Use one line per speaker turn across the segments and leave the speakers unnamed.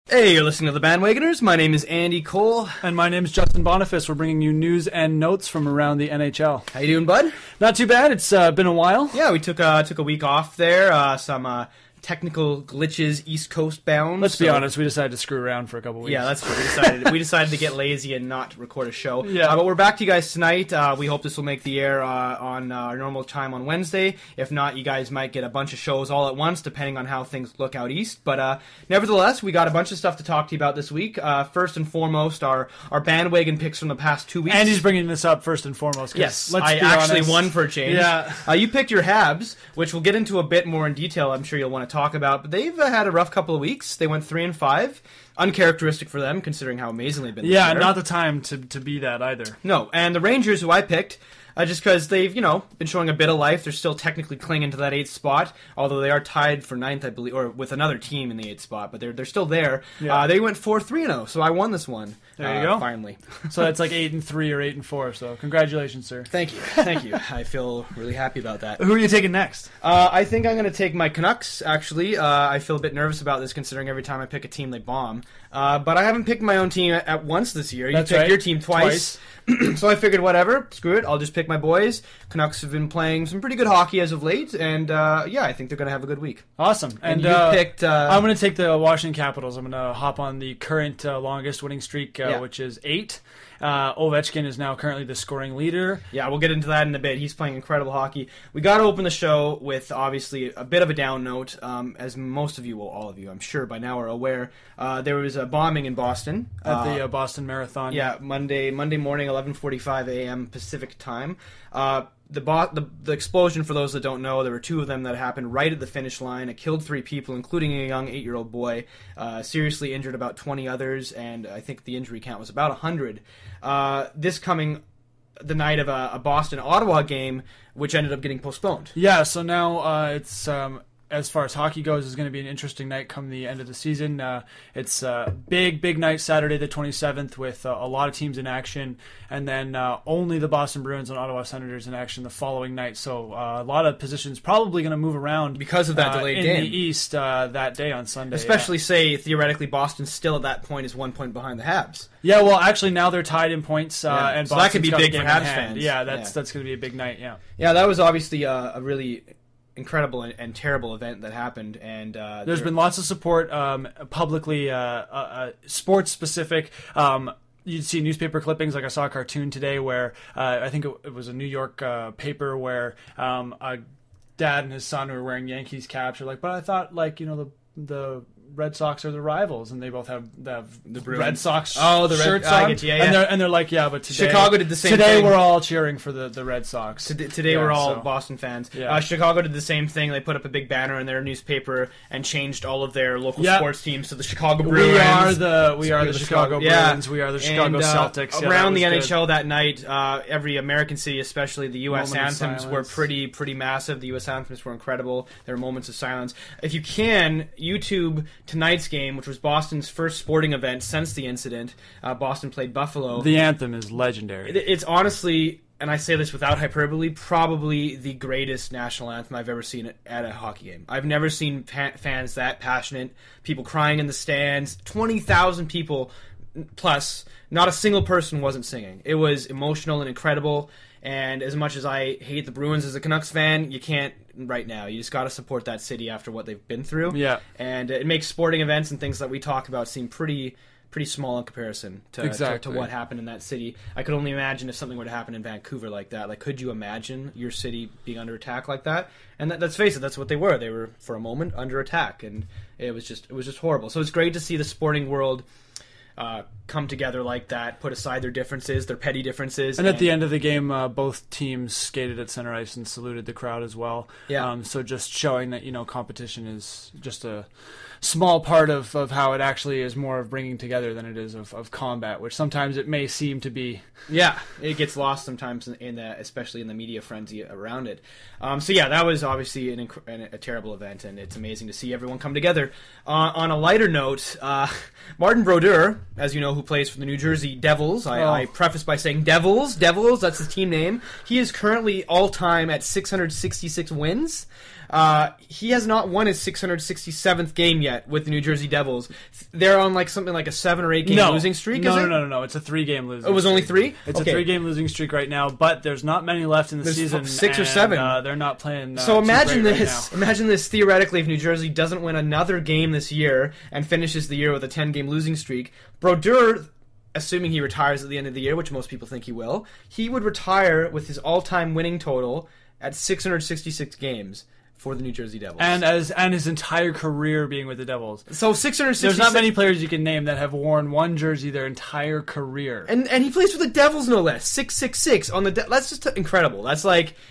Hey, you're listening to the Bandwagoners. My name is Andy Cole.
And my name is Justin Boniface. We're bringing you news and notes from around the NHL.
How you doing, bud?
Not too bad. It's been a while.
Yeah, we took a week off there. Some technical glitches, East Coast bound.
Let's be honest, we decided to screw around for a couple weeks.
Yeah, that's true. We decided to get lazy and not record a show.
Yeah.
But we're back to you guys tonight. We hope this will make the air on our normal time on Wednesday. If not, you guys might get a bunch of shows all at once, depending on how things look out east. But nevertheless, we got a bunch of stuff to talk to you about this week. First and foremost, our bandwagon picks from the past 2 weeks.
Andy's bringing this up first and foremost.
Yes,
let's
I
be
actually
honest.
won for a change.
Yeah.
You picked your Habs, which we'll get into a bit more in detail. I'm sure you'll want to talk about. But they've had a rough couple of weeks. They went 3-5. Uncharacteristic for them, considering how amazing they've been this year.
Not the time to be that either.
No, and the Rangers, who I picked, just because they've, been showing a bit of life. They're still technically clinging to that 8th spot, although they are tied for 9th, I believe, or with another team in the 8th spot, but they're still there.
Yeah.
They went 4-3-0, so I won this one.
There you go.
Finally.
So that's like 8-3 or 8-4, so congratulations, sir.
Thank you. I feel really happy about that.
Who are you taking next?
I think I'm going to take my Canucks, actually. I feel a bit nervous about this, considering every time I pick a team, they bomb. But I haven't picked my own team at once this year. You
That's
picked
right.
your team twice. So I figured, whatever, screw it, I'll just pick my boys. Canucks have been playing some pretty good hockey as of late, and I think they're going to have a good week.
Awesome.
And you picked...
I'm going to take the Washington Capitals. I'm going to hop on the current longest winning streak, which is 8. Ovechkin is now currently the scoring leader.
Yeah, we'll get into that in a bit. He's playing incredible hockey. We got to open the show with, obviously, a bit of a down note. As most of you, well, all of you, I'm sure by now are aware, there was a bombing in Boston.
At the Boston Marathon.
Yeah, Monday morning, 11:45 a.m. Pacific time. The explosion, for those that don't know, there were 2 of them that happened right at the finish line. It killed 3 people, including a young 8-year-old boy. Seriously injured about 20 others, and I think the injury count was about 100. This coming the night of a Boston-Ottawa game, which ended up getting postponed.
Yeah, so now it's... as far as hockey goes, it's going to be an interesting night come the end of the season. It's a big night, Saturday the 27th, with a lot of teams in action, and then only the Boston Bruins and Ottawa Senators in action the following night. So a lot of positions probably going to move around
because of that delayed game
in the East that day on Sunday.
Especially, say, theoretically, Boston still at that point is 1 point behind the Habs.
Yeah, well, actually, now they're tied in points, and
so that could be big for Habs
fans.
fans.
Yeah, that's going to be a big night.
Yeah, that was obviously a really incredible and terrible event that happened, and
there's been lots of support publicly, sports specific. You'd see newspaper clippings, like I saw a cartoon today where I think it was a New York paper where a dad and his son who were wearing Yankees caps are like, but I thought the Red Sox are the rivals, and they both have the Red Sox shirts on. And they're like, yeah, but today,
Chicago did the same thing.
Today we're all cheering for the Red Sox.
Today we're all Boston fans.
Yeah.
Chicago did the same thing. They put up a big banner in their newspaper and changed all of their local sports teams to the Chicago Bruins.
We are the Chicago Bruins. We are the Chicago Celtics.
Around the NHL that night, every American city, especially the U.S. anthems, were pretty massive. The U.S. anthems were incredible. There were moments of silence. If you can, YouTube tonight's game, which was Boston's first sporting event since the incident. Boston played Buffalo.
The anthem is legendary.
It's honestly, and I say this without hyperbole, probably the greatest national anthem I've ever seen at a hockey game. I've never seen fans that passionate, people crying in the stands, 20,000 people plus, not a single person wasn't singing. It was emotional and incredible. And as much as I hate the Bruins as a Canucks fan, you can't right now. You just got to support that city after what they've been through.
Yeah.
And it makes sporting events and things that we talk about seem pretty small in comparison to what happened in that city. I could only imagine if something were to happen in Vancouver like that. Like, could you imagine your city being under attack like that? And let's face it, that's what they were. They were, for a moment, under attack, and it was just horrible. So it's great to see the sporting world come together like that, put aside their differences, their petty differences.
And at the end of the game, both teams skated at center ice and saluted the crowd as well.
Yeah.
So just showing that, competition is just a small part of how it actually is more of bringing together than it is of combat, which sometimes it may seem to be.
Yeah, it gets lost sometimes especially in the media frenzy around it. That was obviously a terrible event, and it's amazing to see everyone come together. On a lighter note, Martin Brodeur, as you know, who plays for the New Jersey Devils. I preface by saying Devils, that's his team name. He is currently all-time at 666 wins. He has not won his 667th game yet with the New Jersey Devils. They're on something like a 7 or 8 game losing streak.
No. It's a 3-game losing streak.
It was only 3?
It's a 3-game losing streak right now, but there's not many left in the season.
6 or 7.
They're not playing.
So imagine this.
Right
imagine this theoretically if New Jersey doesn't win another game this year and finishes the year with a 10-game losing streak. Brodeur, assuming he retires at the end of the year, which most people think he will, he would retire with his all-time winning total at 666 games for the New Jersey Devils.
And his entire career being with the Devils.
So 666...
There's not many players you can name that have worn one jersey their entire career.
And he plays for the Devils, no less. 666 on the... That's just incredible. That's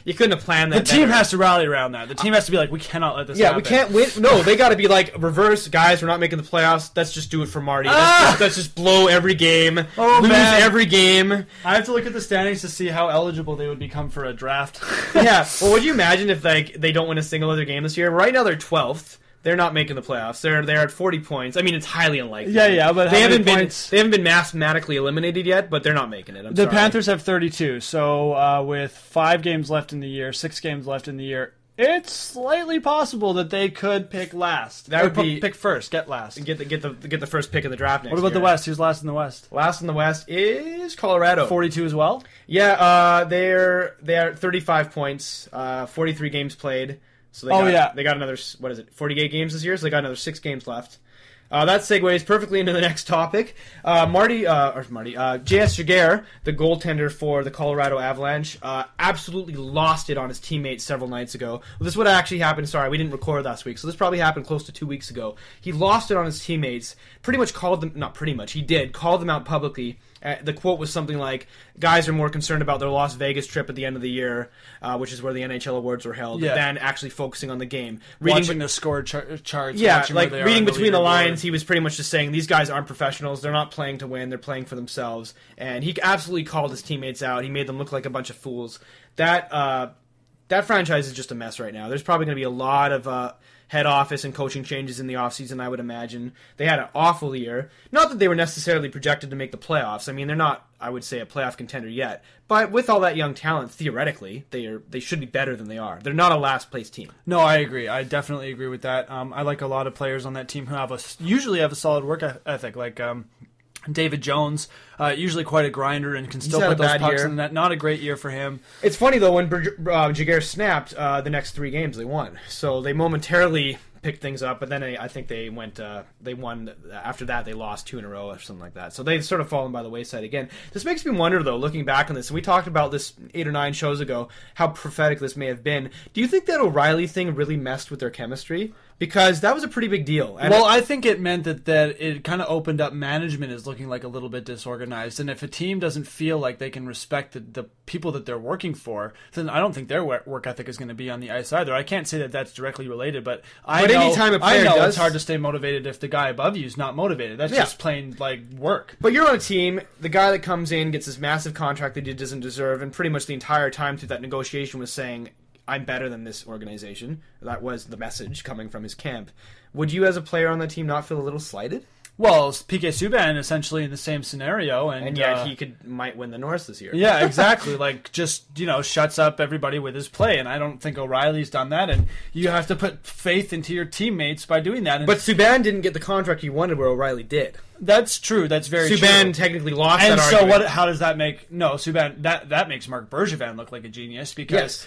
you couldn't have planned that.
The team has to rally around that. The team has to be we cannot let this happen.
Yeah, we can't win. No, they got to be reverse, guys, we're not making the playoffs. Let's just do it for Marty. Let's just blow every game. Lose every game.
I have to look at the standings to see how eligible they would become for a draft.
Yeah. Well, would you imagine if they don't win a single other game this year? Right now they're 12th. They're not making the playoffs. They're at 40 points. I mean, it's highly unlikely.
Yeah, but
they haven't been mathematically eliminated yet, but they're not making it.
The Panthers have 32. So with 5 games left in the year, 6 games left in the year, it's slightly possible that they could pick last.
That would be
pick first, get last,
and get the first pick of the draft next year.
What about the West? Who's last in the West?
Last in the West is Colorado.
42 as well.
Yeah, they're 35 points, 43 games played. So they got another 48 games this year. So they got another 6 games left. That segues perfectly into the next topic. J.S. Giguere, the goaltender for the Colorado Avalanche, absolutely lost it on his teammates several nights ago. Well, this would actually happen. Sorry, we didn't record last week, so this probably happened close to 2 weeks ago. He lost it on his teammates. He did call them out publicly. The quote was something like, guys are more concerned about their Las Vegas trip at the end of the year, which is where the NHL awards were held, than actually focusing on the game.
Watching the score charts.
Yeah, reading between the lines, he was pretty much just saying, these guys aren't professionals, they're not playing to win, they're playing for themselves. And he absolutely called his teammates out. He made them look like a bunch of fools. That franchise is just a mess right now. There's probably going to be a lot of head office and coaching changes in the offseason, I would imagine. They had an awful year. Not that they were necessarily projected to make the playoffs. I mean, they're not, I would say, a playoff contender yet. But with all that young talent, theoretically, they should be better than they are. They're not a last-place team.
No, I agree. I definitely agree with that. I like a lot of players on that team who usually have a solid work ethic, like David Jones, usually quite a grinder and can still put those pucks in the net. Not a great year for him.
It's funny, though, when Giguere snapped, the next 3 games they won. So they momentarily picked things up, but then I think they won. After that, they lost 2 in a row or something like that. So they've sort of fallen by the wayside again. This makes me wonder, though, looking back on this, and we talked about this 8 or 9 shows ago, how prophetic this may have been. Do you think that O'Reilly thing really messed with their chemistry? Because that was a pretty big deal.
And I think it meant that it kind of opened up management as looking like a little bit disorganized. And if a team doesn't feel like they can respect the people that they're working for, then I don't think their work ethic is going to be on the ice either. I can't say that that's directly related, but I know it's hard to stay motivated if the guy above you is not motivated. That's just plain work.
But you're on a team, the guy that comes in gets this massive contract that he doesn't deserve, and pretty much the entire time through that negotiation was saying, I'm better than this organization. That was the message coming from his camp. Would you, as a player on that team, not feel a little slighted?
Well, PK Subban essentially in the same scenario, and
yet he might win the Norris this year.
Yeah, exactly. Shuts up everybody with his play, and I don't think O'Reilly's done that. And you have to put faith into your teammates by doing that.
But Subban didn't get the contract he wanted, where O'Reilly did.
That's true. That's very true.
Subban technically lost
that
argument.
And so how does that make... No, Subban... That makes Mark Bergevin look like a genius because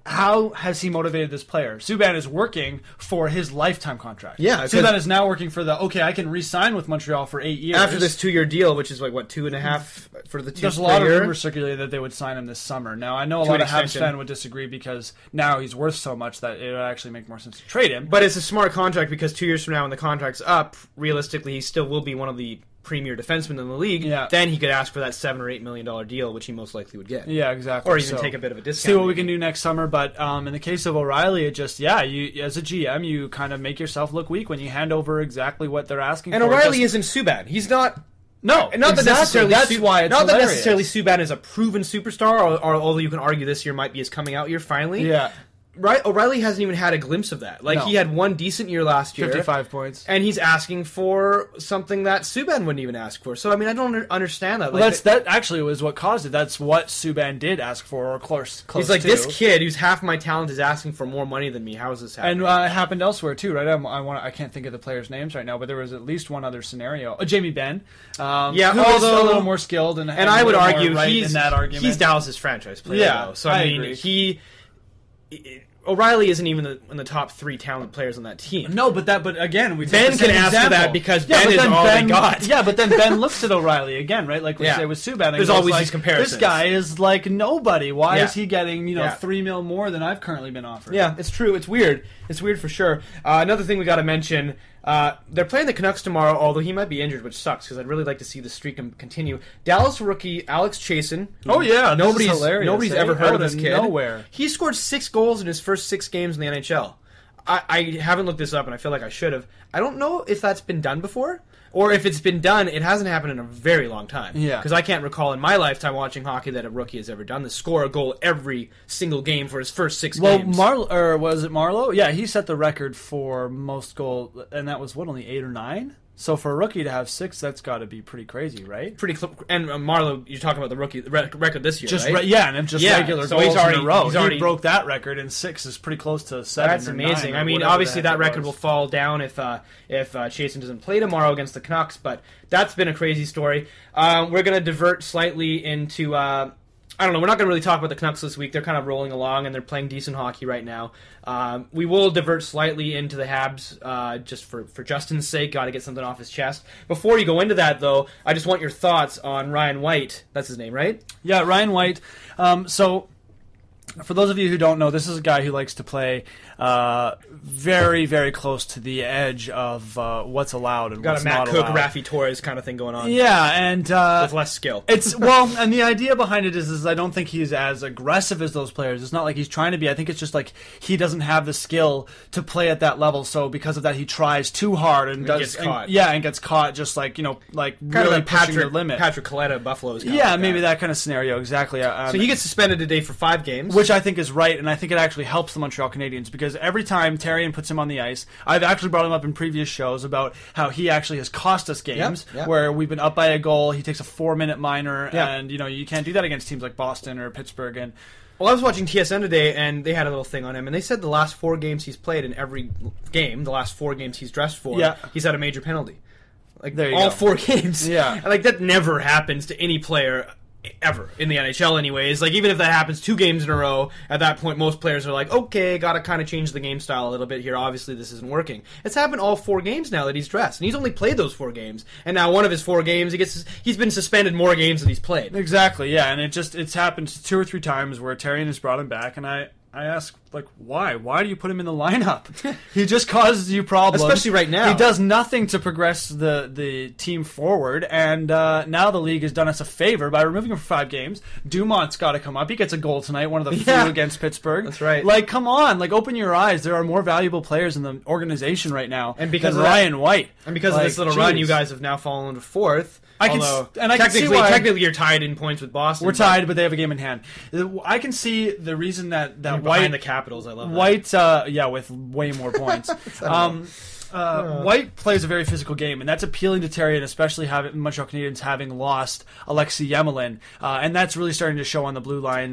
how has he motivated this player? Subban is working for his lifetime contract.
Yeah.
Subban is now working for I can re-sign with Montreal for 8 years.
After this 2-year deal, which is 2.5 for the 2
There's a lot of rumors circulating that they would sign him this summer. Now, I know a lot of Habs fans would disagree because now he's worth so much that it would actually make more sense to trade him.
But it's a smart contract because 2 years from now when the contract's up, realistically, he still will be one of the premier defensemen in the league. Yeah. Then he could ask for that $7 or $8 million deal, which he most likely would get.
Yeah, exactly.
Or even take a bit of a discount.
See what we can do next summer. But in the case of O'Reilly, you as a GM, you kind of make yourself look weak when you hand over exactly what they're asking for.
And O'Reilly isn't Subban. He's not...
No,
not
exactly. That's why it's
not
hilarious.
that necessarily Subban is a proven superstar, or although you can argue this year might be his coming out year finally.
Yeah.
O'Reilly hasn't even had a glimpse of that. Like, he had one decent year last year.
55 points.
And he's asking for something that Subban wouldn't even ask for. So, I mean, I don't understand that.
Well, that actually was what caused it. That's what Subban did ask for, or close
He's like,
to.
this kid who's half my talent is asking for more money than me. How is this happening?
And it happened elsewhere, too, right? I can't think of the players' names right now, but there was at least one other scenario. Jamie Benn. Who is a little more skilled. And
I would argue
he's in that argument.
He's Dallas's franchise player, though. So, I mean,
agree.
O'Reilly isn't even in the top 3 talent players on that team.
No, but again,
Ben can ask for that because Ben is all they got.
Yeah, but then Ben looks at O'Reilly again, right? Like we say with Subban.
There's always these comparisons.
This guy is like nobody. Why is he getting $3 million more than I've currently been offered?
Yeah, it's true. It's weird. It's weird for sure. Another thing we got to mention. They're playing the Canucks tomorrow, although he might be injured, which sucks because I'd really like to see the streak continue. Dallas rookie Alex Chasen.
Oh yeah,
nobody's ever heard of this kid.
Nowhere.
He scored 6 goals in his first 6 games in the NHL. I haven't looked this up, and I feel like I should have. I don't know if that's been done before, or if it's been done, it hasn't happened in a very long time.
Yeah,
because I can't recall in my lifetime watching hockey that a rookie has ever done this. Score a goal every single game for his first 6 games.
Well, was it Marleau? Yeah, he set the record for most goal, and that was only 8 or 9. So for a rookie to have 6, that's got to be pretty crazy, right?
And Marleau, you're talking about the rookie record this year,
just
right?
and just regular
so
goals
he's already,
in a row.
He already
broke that record, and 6 is pretty close to 7.
That's amazing.
9
I mean, obviously that record will fall down if Chasen doesn't play tomorrow against the Canucks, but that's been a crazy story. We're going to divert slightly into... I don't know, we're not going to really talk about the Canucks this week. They're kind of rolling along, and they're playing decent hockey right now. We will divert slightly into the Habs, just for Justin's sake. Got to get something off his chest. Before you go into that, though, I just want your thoughts on Ryan White. That's his name, right?
Yeah, Ryan White. So, for those of you who don't know, this is a guy who likes to play very, very close to the edge of what's allowed and what's not allowed.
Got a Matt Cook, Raffi Torres kind of thing going on.
Yeah, and
with less skill.
And the idea behind it is I don't think he's as aggressive as those players. It's not like he's trying to be. I think it's just like he doesn't have the skill to play at that level. So because of that, he tries too hard and
gets caught.
And gets caught. Just like
kind
really
of
pushing the limit.
Patrick Coletta, Buffalo's.
Maybe that kind of scenario exactly.
So he gets suspended today for 5 games,
which I think is right, and I think it actually helps the Montreal Canadiens because every time Therrien puts him on the ice, I've actually brought him up in previous shows about how he actually has cost us games where we've been up by a goal. He takes a 4-minute minor, and you can't do that against teams like Boston or Pittsburgh. And
well, I was watching TSN today, and they had a little thing on him, and they said the last 4 games he's played in every game, the last 4 games he's dressed for, he's had a major penalty. Like all 4 games.
Yeah,
and like that never happens to any player ever in the NHL anyways. Like even if that happens 2 games in a row, at that point most players are like, okay, gotta kind of change the game style a little bit here. Obviously this isn't working. It's happened all 4 games now that he's dressed, and he's only played those 4 games, and now one of his 4 games he's been suspended more games than he's played.
Exactly, yeah, and it's happened 2 or 3 times where Therrien has brought him back, and I ask, like, why? Why do you put him in the lineup? He just causes you problems.
Especially right now.
He does nothing to progress the team forward, and now the league has done us a favor by removing him for 5 games. Dumont's got to come up. He gets a goal tonight, one of the few against Pittsburgh.
That's right.
Like, come on. Like, open your eyes. There are more valuable players in the organization right now
and because
than Ryan White.
And because of this little run, you guys have now fallen to 4th.
I can see why.
Technically, you're tied in points with Boston.
We're tied, but they have a game in hand. I can see the reason that
White
behind
the Capitals. I love that.
White, with way more points. White plays a very physical game, and that's appealing to Therrien, especially Montreal Canadiens having lost Alexei Yemelin, and that's really starting to show on the blue line.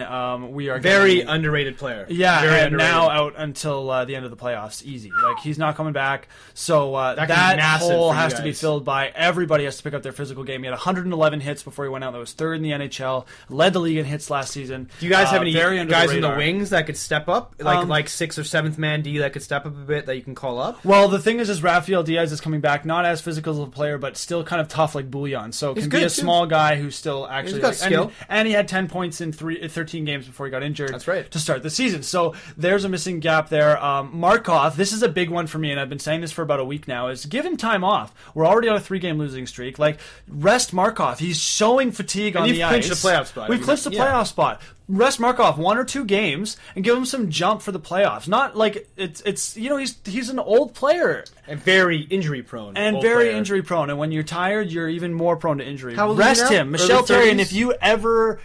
We are
very underrated player.
Yeah,
very
and
underrated.
now out until the end of the playoffs, easy. Like he's not coming back, so
that
hole has to be filled by everybody. Has to pick up their physical game. He had 111 hits before he went out. That was 3rd in the NHL. Led the league in hits last season.
Do you guys have any guys in the
radar.
wings that could step up, like 6th or 7th man D that could step up a bit that you can call up?
Well, the thing is Rafael Diaz is coming back, not as physical as a player, but still kind of tough like Bouillon. So can be a small guy who's still actually
got skill.
And he had 10 points in 13 games before he got injured.
That's right.
To start the season. So there's a missing gap there. Markov, this is a big one for me, and I've been saying this for about a week now, is give him time off. We're already on a 3-game losing streak. Like, rest Markov. He's showing fatigue on the ice.
We've clinched the playoff spot.
We've clinched the playoff spot. Rest Markov 1 or 2 games and give him some jump for the playoffs. Not like it's he's an old player
and very injury prone.
Injury prone. And when you're tired, you're even more prone to injury.
How old
Rest
is he now?
him. Michel Therrien, if you ever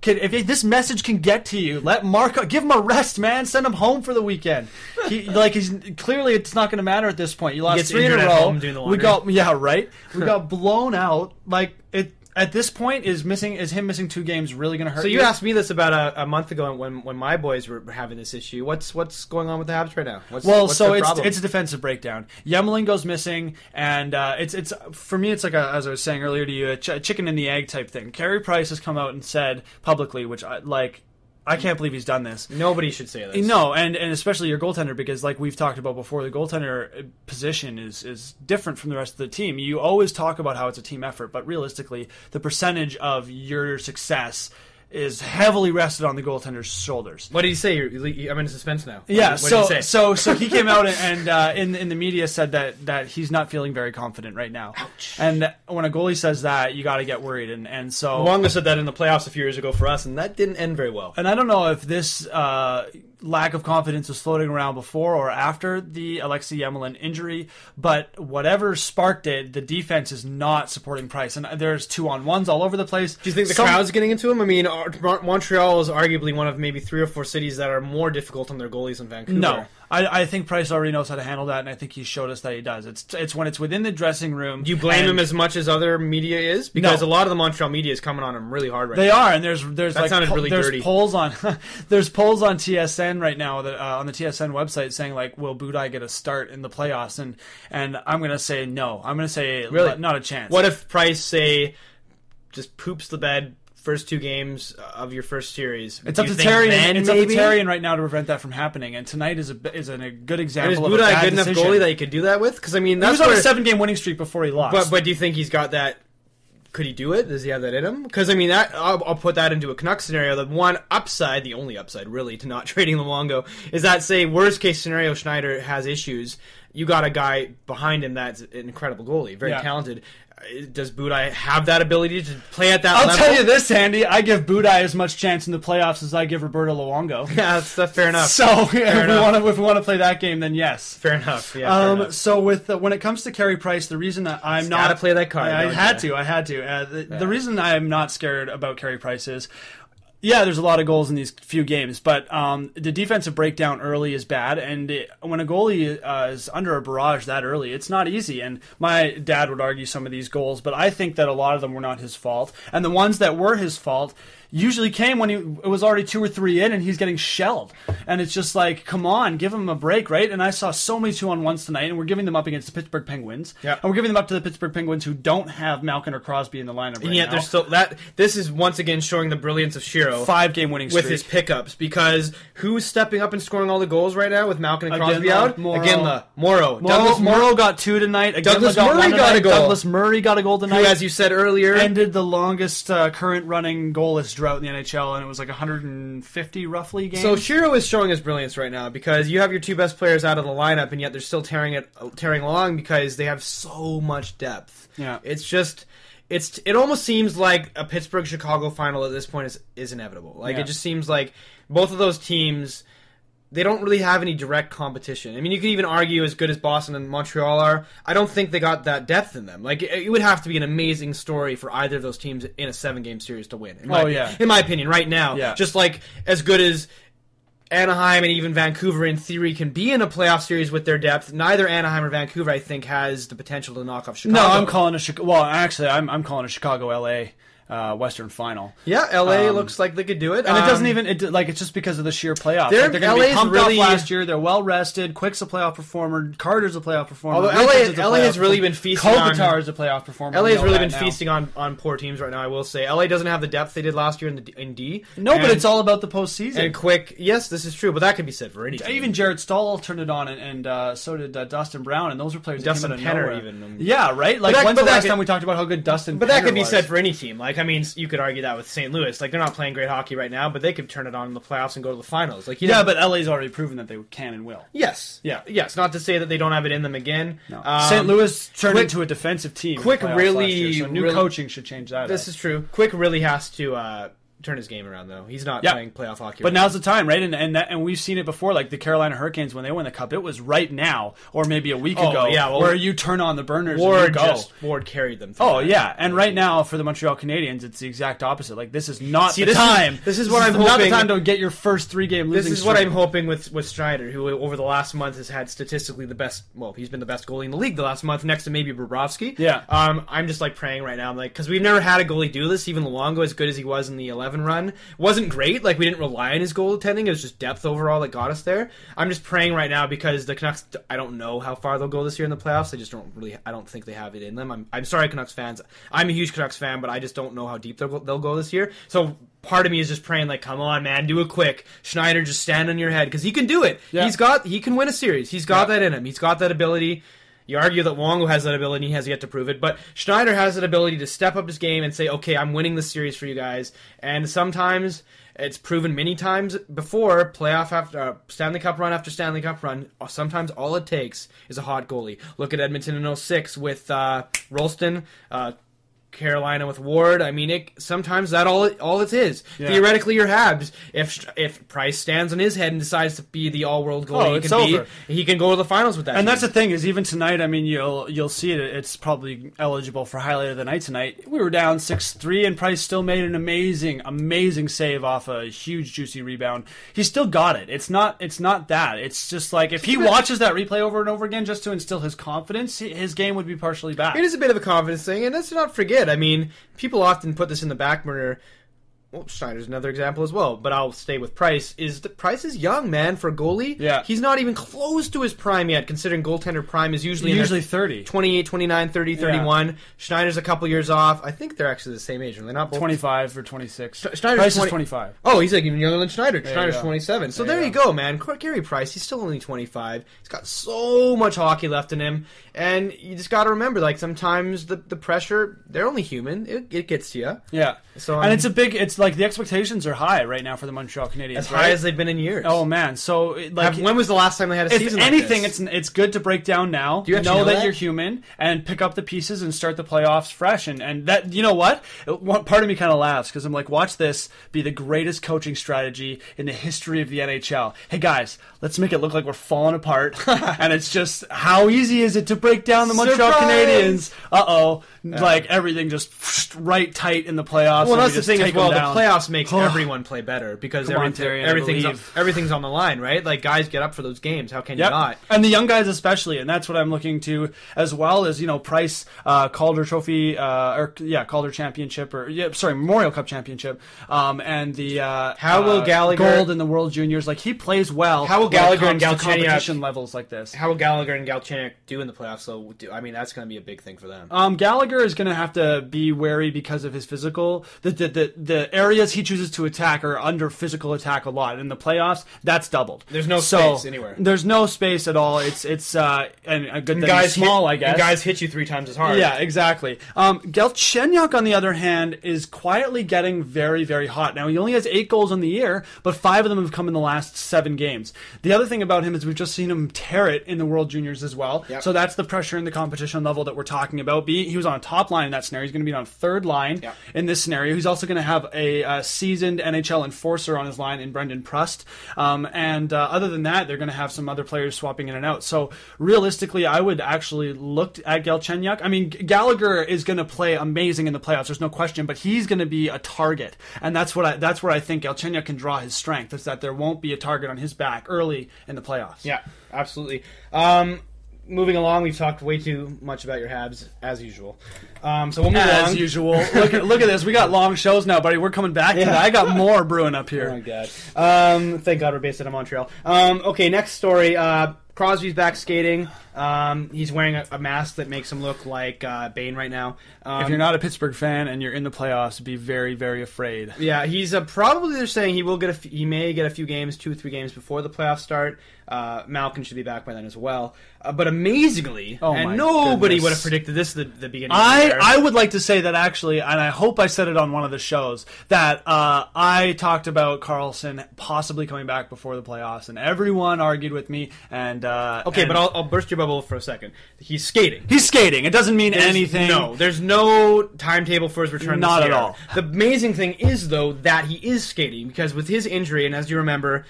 if this message can get to you, let Mark give him a rest, man. Send him home for the weekend. He's clearly it's not going to matter at this point. You lost 3 in a row. We got We got blown out. Like it. At this point, is him missing 2 games really going to hurt?
So you asked me this about a month ago when my boys were having this issue. What's going on with the Habs right now? What's
it's a defensive breakdown. Yemelin goes missing, and it's for me it's like as I was saying earlier to you, a chicken and the egg type thing. Carey Price has come out and said publicly, which I can't believe he's done this.
Nobody should say this.
No, and especially your goaltender, because like we've talked about before, the goaltender position is different from the rest of the team. You always talk about how it's a team effort, but realistically, the percentage of your success is heavily rested on the goaltender's shoulders.
What did he say? I'm in suspense now.
Yeah,
what did he say?
So he came out and in the media said that he's not feeling very confident right now.
Ouch.
And when a goalie says that, you got to get worried. And so
Luongo said that in the playoffs a few years ago for us, and that didn't end very well.
And I don't know if this lack of confidence was floating around before or after the Alexei Yemelin injury, but whatever sparked it, the defense is not supporting Price, and there's 2-on-1s all over the place.
Do you think the crowd's getting into him? I mean, Montreal is arguably one of maybe 3 or 4 cities that are more difficult on their goalies than Vancouver.
No. I think Price already knows how to handle that, and I think he showed us that he does. It's when it's within the dressing room.
Do you blame him as much as other media is? Because a lot of the Montreal media is coming on him really hard right now.
They are, and there's
that sounded really dirty.
Polls on there's polls on TSN right now that on the TSN website saying like, will Budaj get a start in the playoffs? And I'm gonna say no. I'm gonna say
really?
Not a chance.
What if Price just poops the bed? First 2 games of your first series.
It's up to Terrian right now to prevent that from happening. And tonight is a good example.
And is Budaj a good enough goalie that he could do that with? Because I mean,
he was on a 7-game winning streak before he lost.
But do you think he's got that? Could he do it? Does he have that in him? Because I mean, I'll put that into a Canucks scenario. The one upside, the only upside really, to not trading Luongo is that, say, worst case scenario, Schneider has issues. You got a guy behind him that's an incredible goalie, very talented. Does Budaj have that ability to play at that level?
I'll tell you this, Andy. I give Budaj as much chance in the playoffs as I give Roberto Luongo.
Yeah, that's fair enough.
So if we want to play that game, then yes.
Fair enough. Yeah. Fair enough.
So when it comes to Carey Price, the reason that I'm not
gotta play that card.
I had to. The reason I'm not scared about Carey Price is, yeah, there's a lot of goals in these few games, but the defensive breakdown early is bad, and when a goalie is under a barrage that early, it's not easy. And my dad would argue some of these goals, but I think that a lot of them were not his fault. And the ones that were his fault usually came when it was already 2 or 3 in and he's getting shelled. And it's just like, come on, give him a break, right? And I saw so many 2-on-1s tonight, and we're giving them up against the Pittsburgh Penguins.
Yep.
And we're giving them up to the Pittsburgh Penguins, who don't have Malkin or Crosby in the lineup right now.
And yet there's still this is once again showing the brilliance of Shiro.
5-game winning streak.
With his pickups, because who's stepping up and scoring all the goals right now with Malkin and Crosby out? Morrow.
Morrow got 2 tonight.
Douglas Murray got a goal.
Douglas Murray got a goal tonight.
Who, as you said earlier,
ended the longest current running goalless drought in the NHL, and it was like 150 roughly games.
So Shiro is showing his brilliance right now, because you have your 2 best players out of the lineup, and yet they're still tearing along because they have so much depth.
Yeah,
it almost seems like a Pittsburgh-Chicago final at this point is inevitable. It just seems like both of those teams, they don't really have any direct competition. I mean, you could even argue as good as Boston and Montreal are, I don't think they got that depth in them. It would have to be an amazing story for either of those teams in a 7-game series to win. In my opinion, right now.
Yeah.
Just like as good as Anaheim and even Vancouver, in theory, can be in a playoff series with their depth. Neither Anaheim or Vancouver, I think, has the potential to knock off Chicago.
No, I'm calling I'm calling a Chicago-LA Western Final.
Yeah, LA looks like they could do it,
and it doesn't even it's just because of the sheer playoffs.
They're
going to be pumped up last year. They're well rested. Quick's a playoff performer. Carter's a playoff performer.
Although LA has really been feasting
Kopitar's a playoff performer.
LA has really been feasting on poor teams right now. I will say LA doesn't have the depth they did last year in D.
No, but it's all about the postseason.
And Quick, yes, this is true, but that could be said for any team.
Even Jarrett Stahl turned it on, and so did Dustin Brown, and those were players.
Dustin
that came out of
Penner,
nowhere.
even.
Yeah, right. When's the last time we talked about how good Dustin?
But that could be said for any team. You could argue that with St. Louis. They're not playing great hockey right now, but they could turn it on in the playoffs and go to the finals.
But LA's already proven that they can and will.
Yes.
Yeah.
Yes. Not to say that they don't have it in them again.
No. St. Louis turned into a defensive team.
Quick really,
so new coaching should change that.
This is true. Quick really has to turn his game around, though. He's not
Yeah.
playing playoff hockey.
But
right
now's the time, right? And we've seen it before, like the Carolina Hurricanes when they won the Cup. It was right now, or maybe a week ago,
yeah, well,
where you turn on the burners
Ward
and you go.
Ward carried them. Through
Oh
that.
yeah, and right now for the Montreal Canadiens, it's the exact opposite. Like this is not the
this is-
time.
this is what I'm
not the
hoping-
time to get your first 3-game losing.
This is what
streak.
I'm hoping with Schneider, who over the last month has had statistically the best. Well, he's been the best goalie in the league the last month, next to maybe Bobrovsky.
Yeah.
I'm just like praying right now, I'm like, because we've never had a goalie do this. Even Luongo, as good as he was in the 11 run, wasn't great. Like we didn't rely on his goaltending. It was just depth overall that got us there. I'm just praying right now because the Canucks. I don't know how far they'll go this year in the playoffs. I just don't really. I don't think they have it in them. I'm sorry, Canucks fans. I'm a huge Canucks fan, but I just don't know how deep they'll go this year. So part of me is just praying, like, come on, man, do it quick. Schneider, just stand on your head because he can do it.
Yeah.
He can win a series. He's got that in him. He's got that ability. You argue that Luongo has that ability, and he has yet to prove it, but Schneider has that ability to step up his game and say, okay, I'm winning this series for you guys. And sometimes it's proven many times before, playoff after Stanley Cup run after Stanley Cup run, sometimes all it takes is a hot goalie. Look at Edmonton in 06 with Rolston, Carolina with Ward. I mean, sometimes that all it is.
Yeah.
Theoretically, your Habs, if Price stands on his head and decides to be the all-world goalie
it's over.
he can go to the finals with that.
And that's the thing is, even tonight, I mean, you'll see it. It's probably eligible for highlight of the night tonight. We were down 6-3, and Price still made an amazing save off a huge juicy rebound. He still got it. It's not that. It's just like if he watches that replay over and over again just to instill his confidence, his game would be partially back.
It is a bit of a confidence thing, and let's not forget. I mean, people often put this in the back burner. Well, Schneider's another example as well, but I'll stay with Price. Price is young, man, for a goalie.
Yeah.
He's not even close to his prime yet, considering goaltender prime is usually
30.
28, 29, 30, 31. Schneider's a couple years off. I think they're actually the same age. Are they not both?
25 or 26.
Schneider's
Price
20
is 25.
Oh, he's like even younger than Schneider.
There you
Schneider's
go.
27. So
There
there
you
you go, man. Gary Price, he's still only 25. He's got so much hockey left in him. And you just got to remember, like, sometimes the pressure, they're only human. It gets to you.
Yeah.
So,
and it's like the expectations are high right now for the Montreal Canadiens.
as
right?
high as they've been in years.
Oh man, so
When was the last time they had a
if
season
anything,
like this?
it's good to break down now.
Do you actually know
that
that?
you're human and pick up the pieces and start the playoffs fresh. And that, you know what? Part of me kind of laughs because I'm like, watch this be the greatest coaching strategy in the history of the NHL. Hey guys, let's make it look like we're falling apart. And it's just how easy is it to break down the Montreal
Surprise!
Canadiens? Like everything just right tight in the playoffs.
Well,
and
that's
we
the
just
thing as
take
well.
them
The
down.
playoffs makes everyone play better because
Come on, Terry, I believe.
everything's on the line, right? Like guys get up for those games. How can you
Yep.
not?
And the young guys especially, and that's what I'm looking to, as well as, Price, Calder Trophy, Calder Championship, Memorial Cup Championship, and the
How will Gallagher-
gold in the World Juniors. Like, he plays well.
How will
when it
Gallagher and
comes to
Galchenyuk-
competition levels like this?
How will Gallagher and Galchenyuk do in the playoffs? So, I mean, that's going to be a big thing for them.
Gallagher is going to have to be wary because of his physical. The areas he chooses to attack are under physical attack a lot. In the playoffs, that's doubled.
There's no space anywhere.
There's no space at all. It's and a good thing he's small, I guess.
And guys hit you 3 times as hard.
Yeah, exactly. Galchenyuk, on the other hand, is quietly getting very, very hot. Now, he only has 8 goals on the year, but 5 of them have come in the last 7 games. The other thing about him is we've just seen him tear it in the World Juniors as well.
Yep.
So that's the pressure and the competition level that we're talking about. He was on a top line in that scenario. He's going to be on 3rd line in this scenario. He's also going to have a seasoned NHL enforcer on his line in Brendan Prust. Other than that, they're going to have some other players swapping in and out. So realistically, I would actually look at Galchenyuk. I mean, Gallagher is going to play amazing in the playoffs. There's no question, but he's going to be a target, and that's where I think Galchenyuk can draw his strength. Is that there won't be a target on his back early in the playoffs.
Yeah, absolutely. Moving along, we've talked way too much about your Habs, as usual. So we'll move
As
along.
usual. Look at this. We got long shows now, buddy. We're coming back to that. I got more brewing up
Oh
here.
my god. Thank God we're based out of Montreal. Okay, next story. Crosby's back skating. He's wearing a mask that makes him look like Bane right now.
If you're not a Pittsburgh fan and you're in the playoffs, be very, very afraid.
Yeah, he's probably, they're saying he may get a few games, 2-3 games before the playoffs start. Malkin should be back by then as well. But amazingly, and nobody would have predicted this at the beginning of the year.
I would like to say that actually, and I hope I said it on one of the shows, that I talked about Karlsson possibly coming back before the playoffs, and everyone argued with me, and
Okay, but I'll burst your bubble for a second. He's skating.
He's skating. It doesn't mean anything.
No, there's no timetable for his return
Not
this
at
year.
all.
The amazing thing is, though, that he is skating, because with his injury, and as you remember,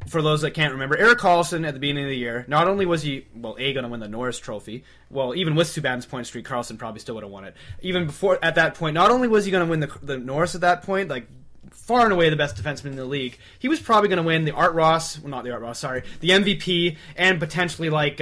for those that can't remember, Erik Karlsson at the beginning of the year, not only was he, going to win the Norris Trophy, well, even with Subban's point streak, Karlsson probably still would have won it. Even before, at that point, not only was he going to win the Norris at that point, like, far and away the best defenseman in the league, he was probably going to win the the MVP, and potentially, like,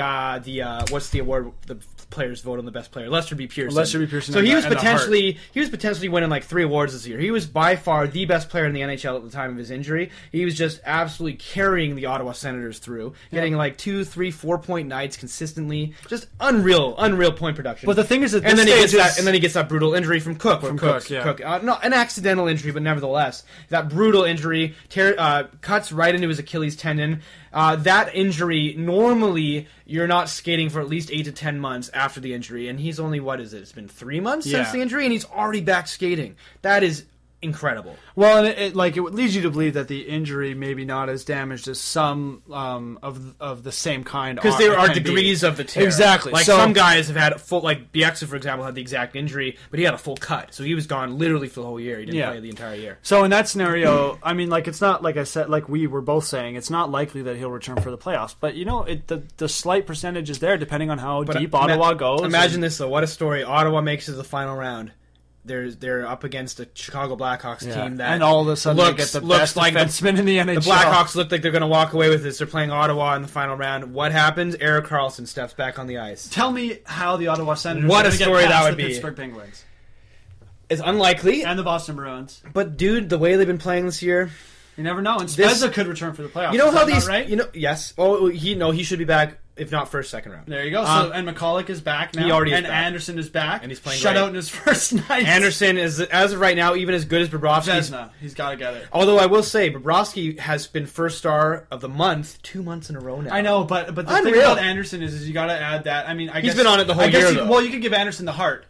what's the award, the players vote on the best player, Lester B. Pearson. So he was potentially winning like 3 awards this year. He was by far the best player in the NHL at the time of his injury. He was just absolutely carrying the Ottawa Senators through, getting like 2, 3, 4-point nights consistently. Just unreal point production.
But the thing is that
and then he gets that brutal injury from Cook. Not an accidental injury, but nevertheless, that brutal injury cuts right into his Achilles tendon. That injury, normally you're not skating for at least 8 to 10 months after the injury, and he's only, it's been 3 months since the injury, and he's already back skating. That is incredible.
Well, and it leads you to believe that the injury maybe not as damaged as some of the same kind.
Because there are degrees of the tear.
Exactly.
Like some guys have had full, like Bieksa, for example, had the exact injury, but he had a full cut, so he was gone literally for the whole year. He didn't play the entire year.
So in that scenario, I mean, like, it's not, like I said, like we were both saying, it's not likely that he'll return for the playoffs. But the slight percentage is there depending on how deep Ottawa goes.
Imagine this though. What a story! Ottawa makes it to the final round. They're up against a Chicago Blackhawks team that,
and all of a sudden they get the best
like
defenseman in the NHL.
The Blackhawks look like they're going to walk away with this. They're playing Ottawa in the final round. What happens? Erik Karlsson steps back on the ice.
Tell me how the Ottawa Senators
what a story that would
the
be.
Pittsburgh Penguins.
It's unlikely,
and the Boston Bruins.
But dude, the way they've been playing this year,
you never know. And Spezza could return for the playoffs.
You know how these,
right?
Yes. Oh, he should be back. If not first, second round.
There you go. So and McCulloch is back now.
He already is
and
back.
Anderson is back.
And he's playing
shutout in his first night.
Anderson is, as of right now, even as good as Bobrovsky.
He's got to get it.
Although I will say, Bobrovsky has been first star of the month 2 months in a row now.
I know, but the thing about Anderson is you got to add that. I mean, I guess
he's been on it the whole year.
Well, you could give Anderson the Hart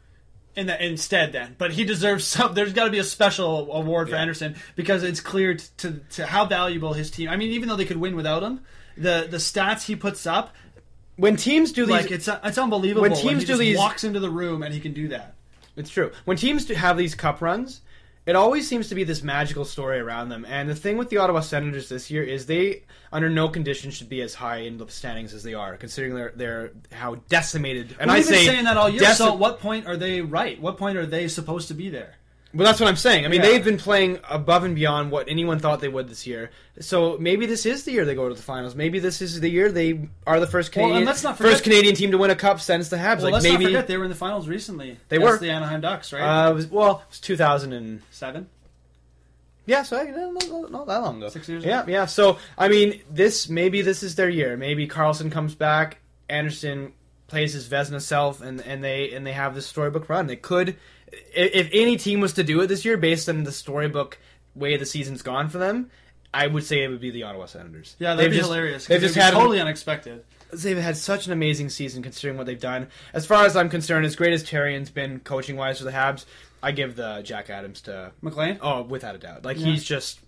instead then, but he deserves some. There's got to be a special award for Anderson because it's clear to how valuable his team. I mean, even though they could win without him, the stats he puts up.
When teams do these,
like it's unbelievable. When teams do these, walks into the room and he can do that.
It's true. When teams have these cup runs, it always seems to be this magical story around them. And the thing with the Ottawa Senators this year is they, under no condition, should be as high in the standings as they are, considering their how decimated. And
we've been saying that all year. So, at what point are they right? What point are they supposed to be there?
Well, that's what I'm saying. I mean, they've been playing above and beyond what anyone thought they would this year. So maybe this is the year they go to the finals. Maybe this is the year they are the first Canadian team to win a cup since the Habs.
Well, let's not forget they were in the finals recently.
They were
the Anaheim Ducks, right?
It was 2007. Yeah, so not that long ago.
6 years.
Yeah. So I mean, maybe this is their year. Maybe Karlsson comes back, Anderson plays his Vezina self, and they have this storybook run. They could. If any team was to do it this year, based on the storybook way the season's gone for them, I would say it would be the Ottawa Senators.
Yeah, that'd be hilarious. They've just had totally unexpected.
They've had such an amazing season considering what they've done. As far as I'm concerned, as great as Terrian's been coaching wise for the Habs, I give the Jack Adams to
McLean.
Oh, without a doubt. Like he's just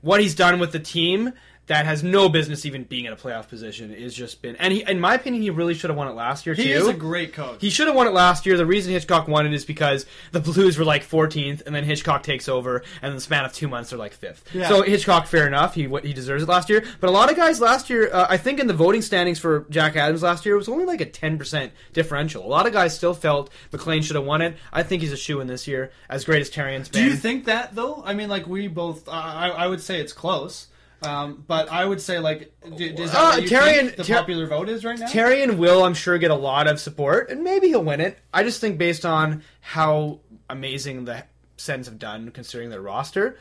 what he's done with the team. That has no business even being in a playoff position is just been... And in my opinion, he really should have won it last year, too.
He is a great coach.
He should have won it last year. The reason Hitchcock won it is because the Blues were like 14th, and then Hitchcock takes over, and in the span of 2 months, they're like 5th. Yeah. So Hitchcock, fair enough. He deserves it last year. But a lot of guys last year, I think in the voting standings for Jack Adams last year, it was only like a 10% differential. A lot of guys still felt McLean should have won it. I think he's a shoo-in this year, as great as Terrian's been.
Do you think that, though? I mean, like, we both... I would say it's close. But I would say, like, is that what you think the popular vote is right now?
Terrian will, I'm sure, get a lot of support, and maybe he'll win it. I just think based on how amazing the Sens have done, considering their roster,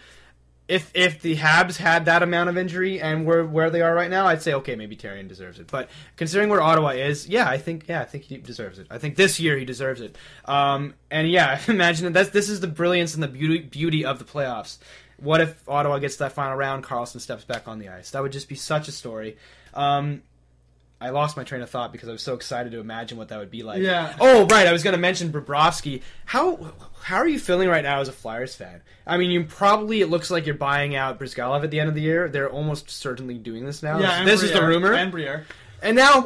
if the Habs had that amount of injury and where they are right now, I'd say, okay, maybe Terrian deserves it. But considering where Ottawa is, I think he deserves it. I think this year he deserves it. And imagine that this is the brilliance and the beauty of the playoffs. What if Ottawa gets that final round, Karlsson steps back on the ice? That would just be such a story. I lost my train of thought because I was so excited to imagine what that would be like.
Yeah.
Oh, right. I was going to mention Bobrovsky. How are you feeling right now as a Flyers fan? I mean, it looks like you're buying out Brizgalov at the end of the year. They're almost certainly doing this now.
Yeah,
this is the rumor.
And Briere.
And now,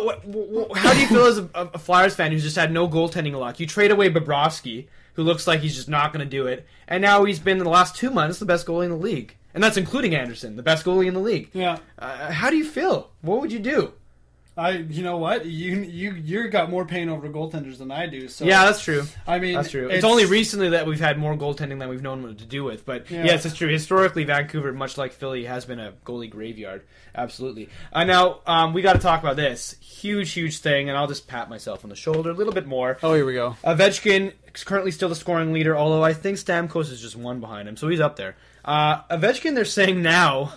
how do you feel as a Flyers fan who's just had no goaltending luck? You trade away Bobrovsky, who looks like he's just not going to do it, and now he's been in the last 2 months the best goalie in the league, and that's including Anderson, the best goalie in the league.
Yeah.
How do you feel? What would you do?
You know what? You got more pain over goaltenders than I do. So
yeah, that's true.
I mean,
that's true. It's only recently that we've had more goaltending than we've known what to do with. But yes, it's true. Historically, Vancouver, much like Philly, has been a goalie graveyard. Absolutely. Now we got to talk about this huge thing, and I'll just pat myself on the shoulder a little bit more.
Oh, here we go.
Ovechkin is currently still the scoring leader, although I think Stamkos is just one behind him, so he's up there. Ovechkin, they're saying now,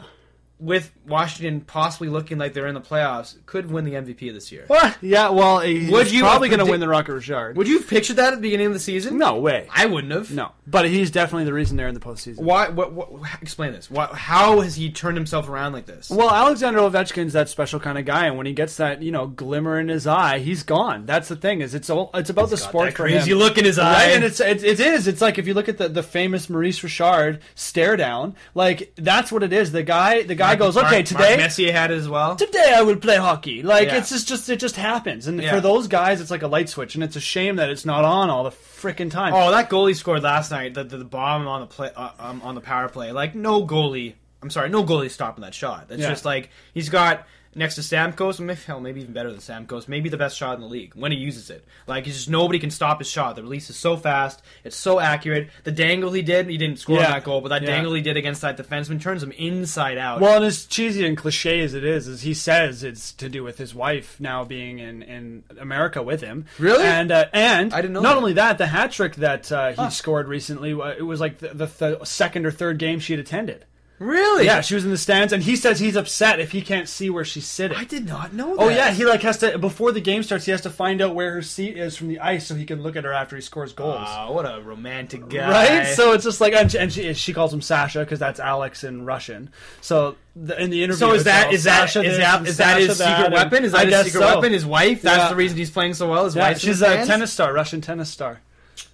with Washington possibly looking like they're in the playoffs, could win the MVP this year.
What? Yeah, well, he's probably going to win the Rocket Richard.
Would you have pictured that at the beginning of the season?
No way.
I wouldn't have.
No. But he's definitely the reason they're in the postseason.
Why? What explain this. How has he turned himself around like this?
Well, Alexander Ovechkin's that special kind of guy, and when he gets that, glimmer in his eye, he's gone. That's the thing. It's about the sport for him.
Crazy look in his eye.
Right? And it is. It's like if you look at the famous Maurice Richard stare down, like that's what it is. The guy goes, okay, today.
Messier had it as well.
Today I will play hockey. It just happens, and for those guys, it's like a light switch, and it's a shame that it's not on all the frickin' time.
Oh, that goalie scored last night. The bomb on the power play. Like no goalie. I'm sorry, no goalie stopping that shot. It's just like he's got. Next to Stamkos, maybe even better than Stamkos, maybe the best shot in the league when he uses it. Like, it's just nobody can stop his shot. The release is so fast, it's so accurate. The dangle he didn't score on that goal, but that dangle he did against that defenseman turns him inside out.
Well, and as cheesy and cliche as it is he says it's to do with his wife now being in America with him.
Really?
And I didn't know. Not only that, the hat trick that he scored recently, it was like the second or third game she had attended.
Really?
Yeah, she was in the stands, and he says he's upset if he can't see where she's sitting.
I did not know that.
Oh yeah, he has to, before the game starts, he has to find out where her seat is from the ice so he can look at her after he scores goals.
Oh, what a romantic guy.
Right? So it's just like, and she calls him Sasha because that's Alex in Russian. So in the interview,
so is that his secret weapon? Is that his secret weapon? His wife? That's the reason he's playing so well. His wife. She's
a tennis star, Russian tennis star.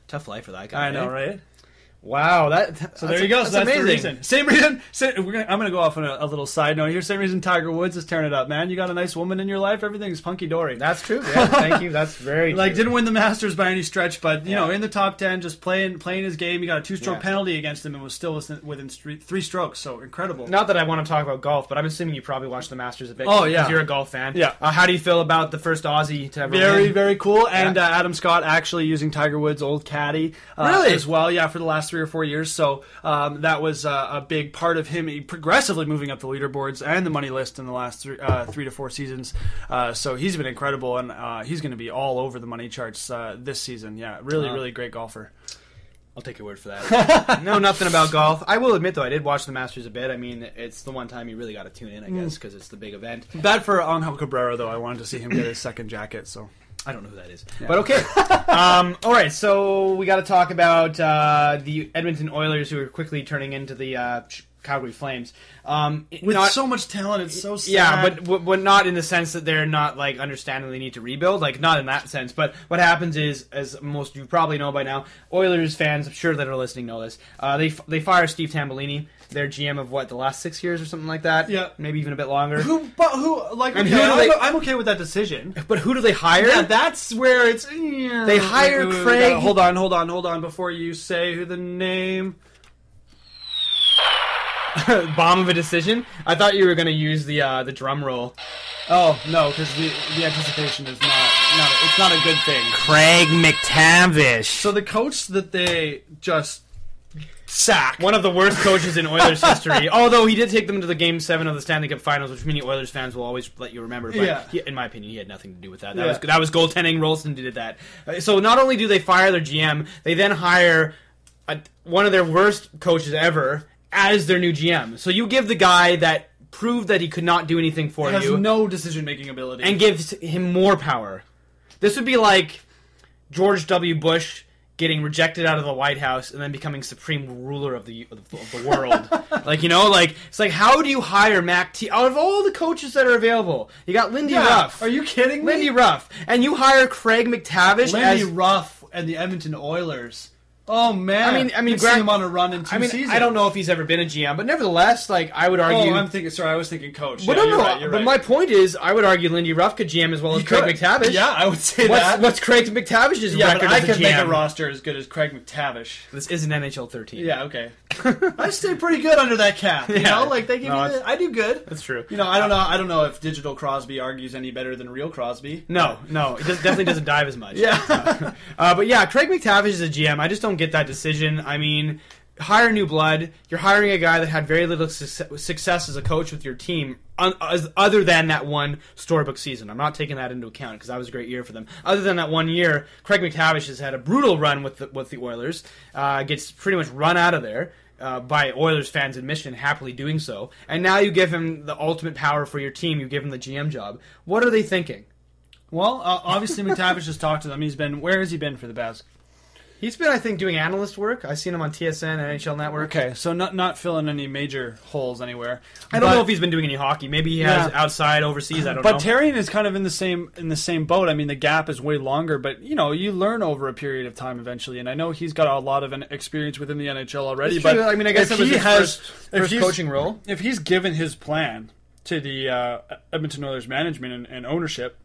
Tough life for that guy.
I know, right?
Wow, so
there you go.
That's
amazing.
The reason.
Same reason. I'm going to go off on a little side note here. Same reason Tiger Woods is tearing it up, man. You got a nice woman in your life. Everything's hunky dory.
That's true. Yeah, thank you. That's very true.
Didn't win the Masters by any stretch, but in the top 10, just playing his game. He got a 2-stroke penalty against him and was still within 3 strokes. So incredible.
Not that I want to talk about golf, but I'm assuming you probably watched the Masters a bit.
Oh yeah,
because you're a golf fan.
Yeah.
How do you feel about the first Aussie to ever
win? Very cool. And Adam Scott actually using Tiger Woods' old caddy as well. Yeah, for the last 3 or 4 years. So. That was a big part of him progressively moving up the leaderboards and the money list in the last 3 to 4 seasons. So he's been incredible, and he's going to be all over the money charts this season. Yeah, really great golfer.
I'll take your word for that. Know nothing about golf. I will admit, though, I did watch the Masters a bit. I mean, it's the one time you really got to tune in, I guess, because it's the big event.
Bad for Angel Cabrera, though. I wanted to see him get his second jacket, so...
I don't know who that is. Yeah. But okay. All right, so we got to talk about the Edmonton Oilers, who are quickly turning into the Calgary Flames.
With so much talent, it's so sad.
Yeah, but not in the sense that they're not, understanding they need to rebuild. Not in that sense. But what happens is, as most of you probably know by now, Oilers fans, I'm sure that are listening know this, they fire Steve Tambellini, their GM of, the last 6 years or something like that?
Yeah.
Maybe even a bit longer.
I'm okay with that decision.
But who do they hire?
Yeah, that's where it's...
They hire Craig...
Hold on, before you say who the name...
Bomb of a decision? I thought you were going to use the drum roll.
Oh, no, because the anticipation is it's not a good thing.
Craig McTavish.
So the coach that they just... sack.
One of the worst coaches in Oilers history. Although he did take them to the Game 7 of the Stanley Cup Finals, which many Oilers fans will always let you remember. But in my opinion, he had nothing to do with that. That was goaltending. Rolston did that. So not only do they fire their GM, they then hire one of their worst coaches ever as their new GM. So you give the guy that proved that he could not do anything for you.
Has no decision-making ability.
And gives him more power. This would be like George W. Bush getting rejected out of the White House and then becoming supreme ruler of the world. It's like, how do you hire Mac T out of all the coaches that are available? You got Lindy Ruff.
Are you kidding me?
Lindy Ruff. And you hire Craig McTavish
Lindy Ruff and the Edmonton Oilers. Oh man!
I mean,
You've seen him on a run in 2 seasons.
I don't know if he's ever been a GM, but nevertheless, like I would argue.
Oh, I'm thinking. Sorry, I was thinking coach.
But
yeah,
no,
you're right,
but my point is, I would argue Lindy Ruff could GM as well as Craig McTavish.
Yeah, I would say that.
What's Craig McTavish's record
but I
as a
could
GM?
make a roster as good as Craig McTavish.
This is an NHL 13.
Yeah, okay. I stay pretty good under that cap. You know, like they give me. I do good.
That's true.
You know, I don't know if digital Crosby argues any better than real Crosby.
No, it definitely doesn't dive as much.
Yeah.
But yeah, Craig McTavish is a GM. I just don't get that decision. I mean, hire new blood. You're hiring a guy that had very little success as a coach with your team, other than that one storybook season. I'm not taking that into account because that was a great year for them. Other than that one year, Craig McTavish has had a brutal run with the Oilers. Gets pretty much run out of there. By Oilers fans' admission, happily doing so. And now you give him the ultimate power for your team. You give him the GM job. What are they thinking?
Well, obviously McTavish has talked to them. Where has he been for the Bas?
He's been, I think, doing analyst work. I've seen him on TSN, NHL Network.
Okay, so not filling any major holes anywhere.
I don't know if he's been doing any hockey. Maybe he has outside, overseas. I don't know.
But Therrien is kind of in the same boat. I mean, the gap is way longer, but you learn over a period of time eventually. And I know he's got a lot of experience within the NHL already. But
I mean, I guess that was his first coaching role.
If he's given his plan to the Edmonton Oilers management and ownership.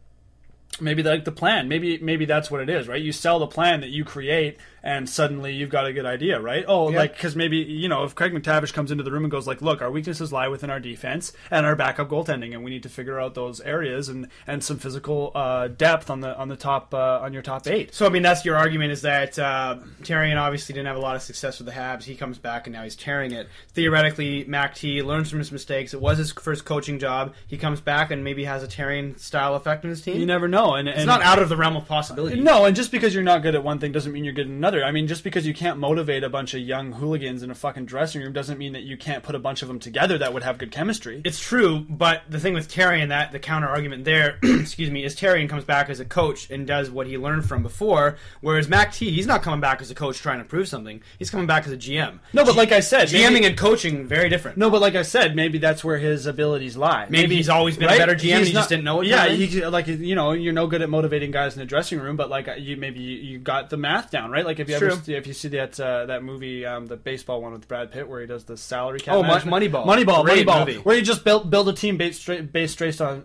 Maybe like the plan. Maybe that's what it is, right? You sell the plan that you create, and suddenly you've got a good idea, right? Because maybe if Craig McTavish comes into the room and goes like, "Look, our weaknesses lie within our defense and our backup goaltending, and we need to figure out those areas and some physical depth on the top on your top 8."
So I mean, that's your argument is that Therrien obviously didn't have a lot of success with the Habs. He comes back and now he's tearing it. Theoretically, Mac T learns from his mistakes. It was his first coaching job. He comes back and maybe has a Therrien style effect on his team.
You never know. And
it's not out of the realm of possibility.
No, and just because you're not good at one thing doesn't mean you're good at another. I mean, just because you can't motivate a bunch of young hooligans in a fucking dressing room doesn't mean that you can't put a bunch of them together that would have good chemistry.
It's true, but the thing with Therrien, the counter argument there, excuse me, is Therrien comes back as a coach and does what he learned from before, whereas Mac T, he's not coming back as a coach trying to prove something. He's coming back as a GM.
No, but like I said,
GMing and coaching, very different.
No, but like I said, maybe that's where his abilities lie.
Maybe he's always been a better GM and he just didn't know it.
Yeah, you're no good at motivating guys in the dressing room, but like you got the math down, right? Like if you see that movie, the baseball one with Brad Pitt, where he does the salary cap.
Moneyball,
where you just build a team based straight on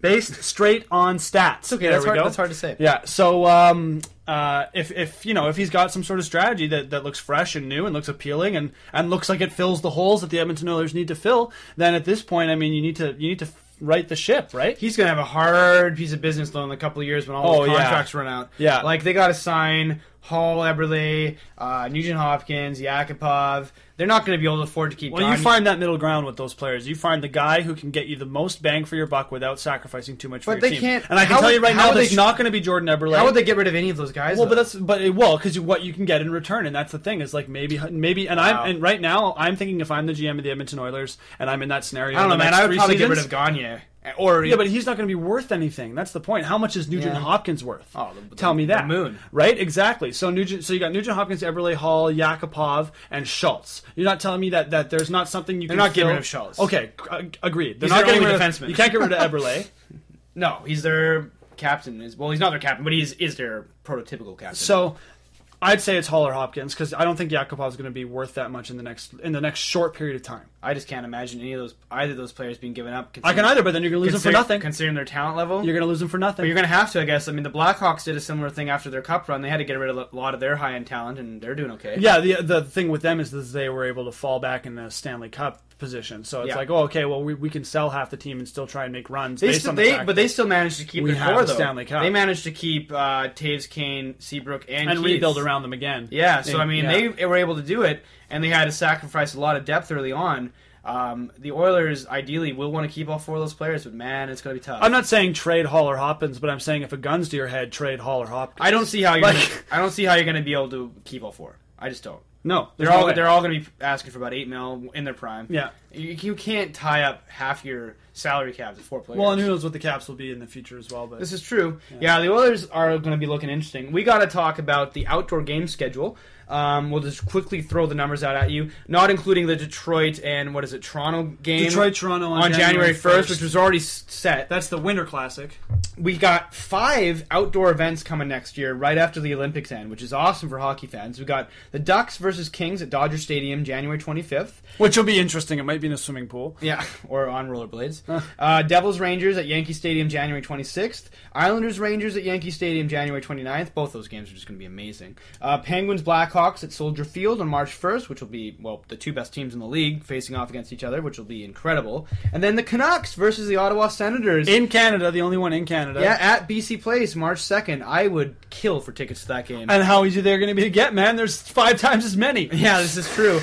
stats.
Okay, that's hard to say.
Yeah, so if he's got some sort of strategy that looks fresh and new and looks appealing and looks like it fills the holes that the Edmonton Oilers need to fill, then at this point, I mean, you need to right the ship, right?
He's going to have a hard piece of business, though, in a couple of years when all the contracts run out.
Yeah.
Like, they got to sign Hall, Eberle, Nugent Hopkins, Yakupov. They're not going to be able to afford to keep
Well, you find that middle ground with those players. You find the guy who can get you the most bang for your buck without sacrificing too much for your team.
But they can't...
And I can tell you right now, that's not going to be Jordan Eberle.
How would they get rid of any of those guys?
Well, but it will, because what you can get in return, and that's the thing, is like maybe, and right now, I'm thinking if I'm the GM of the Edmonton Oilers, and I'm in that scenario...
I don't know, man. I would probably get rid of Gagne.
But he's not going to be worth anything. That's the point. How much is Nugent Hopkins worth? Tell me that.
The moon.
Right? Exactly. So you got Nugent Hopkins, Eberle, Hall, Yakupov, and Schultz. You're not telling me that there's not something you can...
They're not getting rid of Schultz.
Okay, agreed.
They're not getting rid of defenseman.
You can't get rid of Eberle.
No, he's their captain. He's not their captain, but he is their prototypical captain.
So... I'd say it's Hall or Hopkins because I don't think Yakupov is going to be worth that much in the next short period of time.
I just can't imagine either of those players being given up.
I can either, but then you're going to lose them for nothing.
Considering their talent level,
you're going to lose them for nothing.
But you're going to have to, I guess. I mean, the Blackhawks did a similar thing after their Cup run. They had to get rid of a lot of their high-end talent, and they're doing okay.
Yeah, the thing with them is that they were able to fall back in the Stanley Cup position. So it's like, we can sell half the team and still try and make runs.
But they still managed to keep their core, though.
Stanley Cup.
They managed to keep Taves, Kane, Seabrook, and Keith.
Rebuild around them again.
Yeah, so I mean, they were able to do it, and they had to sacrifice a lot of depth early on. The Oilers ideally will want to keep all four of those players, but man, it's going to be tough.
I'm not saying trade Hall or Hopkins, but I'm saying if a gun's to your head, trade Hall or Hopkins.
I don't see how you're going to be able to keep all four. I just don't.
No,
they're all going to be asking for about $8 million in their prime.
Yeah,
you can't tie up half your salary caps of 4 players.
Well, and who knows what the caps will be in the future as well. But
this is true. Yeah, the Oilers are going to be looking interesting. We got to talk about the outdoor game schedule. We'll just quickly throw the numbers out at you, not including the Detroit and Toronto game.
Detroit-Toronto on
January 1st, which was already set.
That's the Winter Classic.
We got 5 outdoor events coming next year, right after the Olympics end, which is awesome for hockey fans. We got the Ducks versus Kings at Dodger Stadium, January 25th.
Which will be interesting. It might be in a swimming pool.
Yeah, or on rollerblades. Devils Rangers at Yankee Stadium, January 26th. Islanders Rangers at Yankee Stadium, January 29th. Both those games are just going to be amazing. Penguins Blackhawks at Soldier Field on March 1st, which will be, the 2 best teams in the league facing off against each other, which will be incredible. And then the Canucks versus the Ottawa Senators.
In Canada, the only one in Canada.
Yeah, at BC Place, March 2nd. I would kill for tickets to that game.
And how easy they're going to be to get, man. There's 5 times as many.
Yeah, this is true.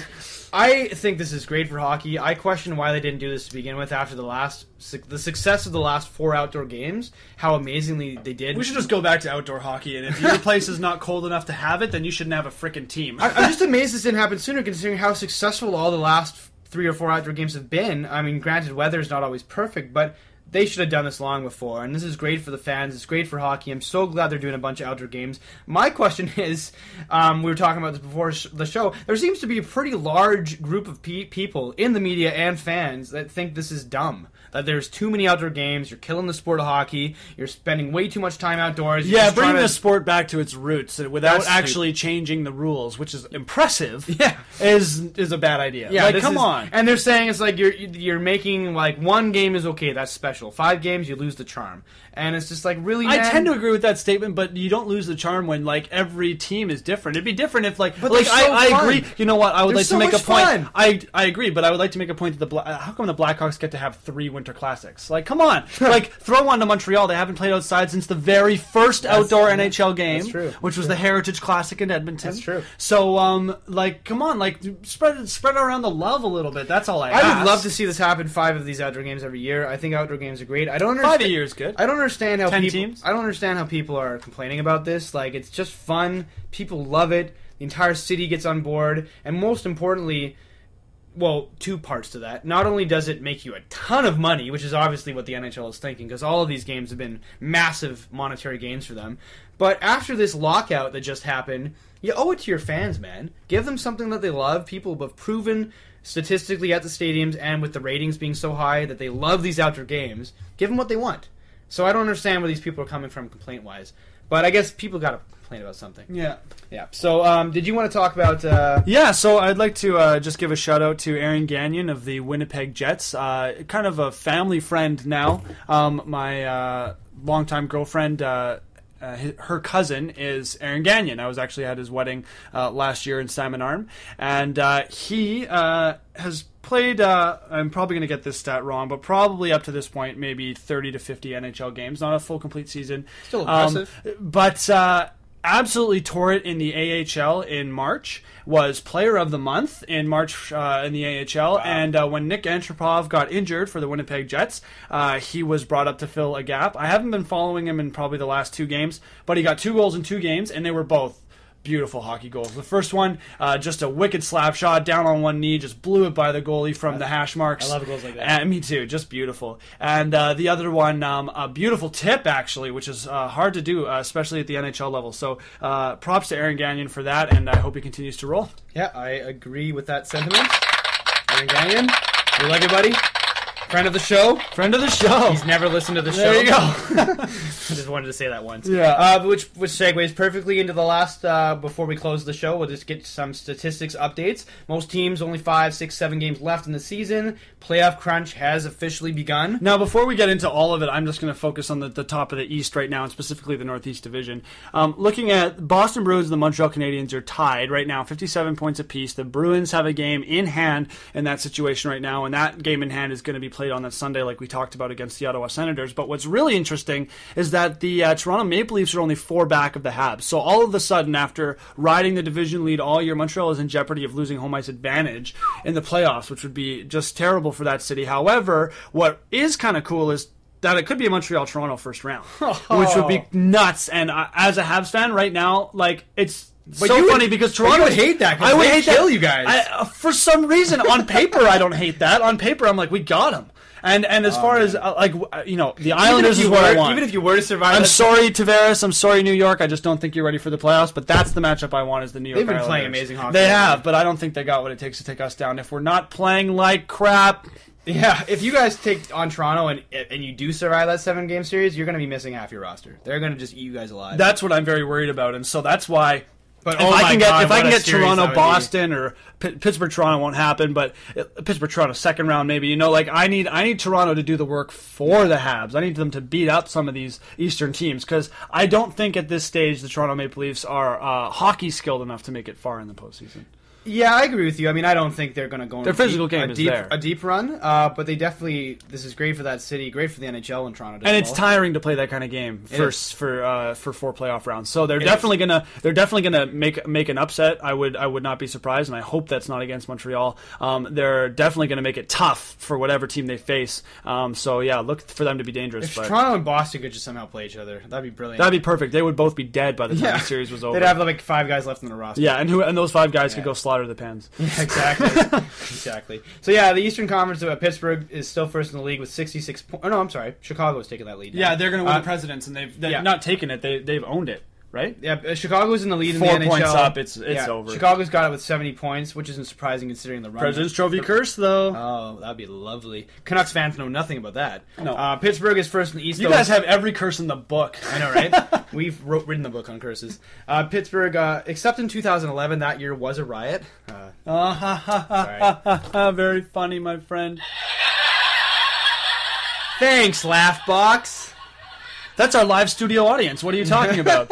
I think this is great for hockey. I question why they didn't do this to begin with after the success of the last 4 outdoor games, how amazingly they did.
We should just go back to outdoor hockey, and if your place is not cold enough to have it, then you shouldn't have a frickin' team.
I'm just amazed this didn't happen sooner, considering how successful all the last 3 or 4 outdoor games have been. I mean, granted, weather is not always perfect, but they should have done this long before, and this is great for the fans. It's great for hockey. I'm so glad they're doing a bunch of outdoor games. My question is, we were talking about this before the show, there seems to be a pretty large group of people in the media and fans that think this is dumb. That there's too many outdoor games, you're killing the sport of hockey, you're spending way too much time outdoors.
Yeah, bringing the sport back to its roots without actually changing the rules, which is impressive, is a bad idea. Yeah, come on.
And they're saying it's like you're making, like, 1 game is okay, that's special. 5 games, you lose the charm. And it's just like, really, man?
I tend to agree with that statement, but you don't lose the charm when, like, every team is different. It'd be different if, like, I agree. You know what? I would like to make a point. I agree, but I would like to make a point that how come the Blackhawks get to have 3 Winter Classics? Like, come on. Like, throw one to Montreal. They haven't played outside since the very first outdoor NHL game, which was the Heritage Classic in Edmonton.
That's true.
So, like, come on. Like, spread around the love a little bit. That's all I
would love to see this happen, 5 of these outdoor games every year. I think outdoor games are great. I don't understand.
5 a year is good.
I don't understand how
10
people.
teams?
I don't understand how people are complaining about this. Like, it's just fun. People love it. The entire city gets on board, and most importantly, 2 parts to that. Not only does it make you a ton of money, which is obviously what the NHL is thinking, because all of these games have been massive monetary gains for them. But after this lockout that just happened, you owe it to your fans, man. Give them something that they love. People have proven statistically at the stadiums and with the ratings being so high that they love these outdoor games. Give them what they want. So I don't understand where these people are coming from complaint-wise. But I guess people got to complain about something.
Yeah.
So did you want to talk about...
Yeah, so I'd like to just give a shout-out to Aaron Gagnon of the Winnipeg Jets. Kind of a family friend now. My longtime girlfriend... her cousin is Aaron Gagnon. I was actually at his wedding last year in Salmon Arm, and he has played, I'm probably going to get this stat wrong, but probably up to this point, maybe 30 to 50 NHL games. Not a full, complete season.
Still impressive.
But absolutely tore it in the AHL in March. Was Player of the Month in March in the AHL. Wow. And when Nick Antropov got injured for the Winnipeg Jets, he was brought up to fill a gap. I haven't been following him in probably the last 2 games, but he got 2 goals in 2 games, and they were both beautiful hockey goals. The first one, just a wicked slap shot, down on one knee, just blew it by the goalie from the hash marks.
I love goals like that.
Me too, just beautiful. And the other one, a beautiful tip, actually, which is hard to do, especially at the NHL level. So props to Aaron Gagnon for that, and I hope he continues to roll.
Yeah, I agree with that sentiment. Aaron Gagnon, we love you, buddy. Friend of the show.
Friend of the show.
He's never listened to the show.
There you go.
I just wanted to say that once.
Yeah.
Which segues perfectly into the last, before we close the show, we'll just get some statistics updates. Most teams, only 5, 6, 7 games left in the season. Playoff crunch has officially begun.
Now, before we get into all of it, I'm just going to focus on the top of the East right now, and specifically the Northeast Division. Looking at Boston Bruins and the Montreal Canadiens are tied right now, 57 points apiece. The Bruins have a game in hand in that situation right now, and that game in hand is going to be played on that Sunday like we talked about against the Ottawa Senators. But what's really interesting is that the Toronto Maple Leafs are only 4 back of the Habs. So all of a sudden, after riding the division lead all year, Montreal is in jeopardy of losing home ice advantage in the playoffs, which would be just terrible for that city. However, what is kind of cool is that it could be a Montreal-Toronto first round, which would be nuts. And as a Habs fan right now, like, it's so funny because Toronto
would hate that.
I would hate
kill you guys.
For some reason, on paper, I don't hate that. On paper, I'm like, we got them. And as far as the Islanders is
you
what I
were-
want.
Even if you were to survive,
I'm
that-
sorry, Tavares. I'm sorry, New York. I just don't think you're ready for the playoffs. But that's the matchup I want. Is the New York
They've been
Islanders.
playing amazing hockey.
They have, but I don't think they got what it takes to take us down. If we're not playing like crap.
Yeah, if you guys take on Toronto and you do survive that 7-game series, you're going to be missing half your roster. They're going to just eat you guys alive.
That's what I'm very worried about, and so that's why.
But
if I can get
series
Toronto,
that would be.
Boston, or Pittsburgh, Toronto won't happen. But Pittsburgh, Toronto, second round maybe. I need Toronto to do the work for the Habs. I need them to beat up some of these Eastern teams because I don't think at this stage the Toronto Maple Leafs are hockey skilled enough to make it far in the postseason.
Yeah, I agree with you. I mean, I don't think they're going to go on
Their physical game is there.
a deep run, but they definitely. This is great for that city, great for the NHL in Toronto.
And it's tiring to play that kind of game for 4 playoff rounds. So they're definitely gonna make an upset. I would not be surprised, and I hope that's not against Montreal. They're definitely gonna make it tough for whatever team they face. So yeah, look for them to be dangerous.
If
but
Toronto and Boston could just somehow play each other, that'd be brilliant.
that'd be perfect. They would both be dead by the time the series was over.
They'd have like 5 guys left in the roster.
Yeah, and those 5 guys could go slaughter the Pens.
Yeah, exactly. Exactly. So yeah, the Eastern Conference Pittsburgh is still first in the league with 66 points. Oh no, I'm sorry. Chicago's taking that lead now.
Yeah, they're going to win the Presidents, and they've not taken it. They've owned it, right?
Yeah, Chicago's in the lead in
4
the NHL.
points up. It's over.
Chicago's got it with 70 points, which isn't surprising considering the run.
President's Trophy curse, though.
Oh, that'd be lovely. Canucks fans know nothing about that.
No.
Pittsburgh is first in the East.
You guys have every curse in the book.
I know, right? We've written the book on curses. Pittsburgh, except in 2011, that year was a riot. Sorry.
Very funny, my friend.
Thanks, Laughbox.
That's our live studio audience. What are you talking about?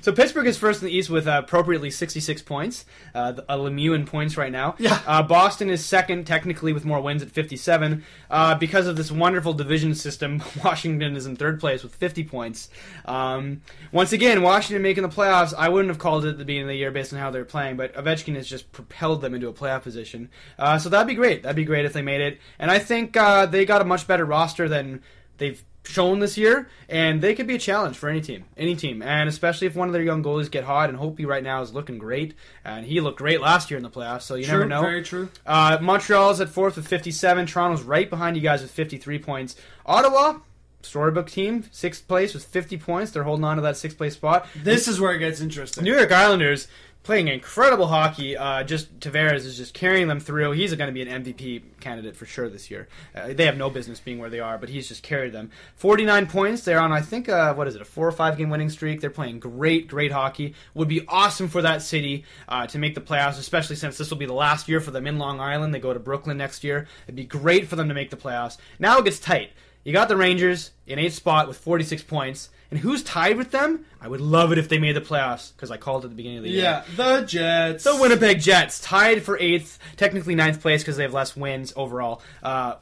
So Pittsburgh is first in the East with appropriately 66 points, a Lemieux in points right now.
Yeah.
Boston is second, technically, with more wins at 57. Because of this wonderful division system, Washington is in third place with 50 points. Once again, Washington making the playoffs. I wouldn't have called it at the beginning of the year based on how they're playing, but Ovechkin has just propelled them into a playoff position. So that'd be great. That'd be great if they made it. And I think they got a much better roster than they've shown this year, and they could be a challenge for any team, and especially if one of their young goalies get hot. And Hopi right now is looking great, and he looked great last year in the playoffs. So you never know.
Very true.
Montreal's at fourth with 57. Toronto's right behind you guys with 53 points. Ottawa, storybook team, 6th place with 50 points. They're holding on to that 6th place spot.
This is where it gets interesting.
New York Islanders playing incredible hockey. Just Tavares is just carrying them through. He's going to be an MVP candidate for sure this year. They have no business being where they are, but he's just carried them. 49 points. They're on, I think, a 4 or 5 game winning streak. They're playing great hockey. Would be awesome for that city to make the playoffs, especially since this will be the last year for them in Long Island. They go to Brooklyn next year. It'd be great for them to make the playoffs. Now it gets tight. You got the Rangers in 8th spot with 46 points. And who's tied with them? I would love it if they made the playoffs, because I called it at the beginning of the year.
Yeah, the Jets.
The Winnipeg Jets, tied for 8th, technically 9th place because they have less wins overall,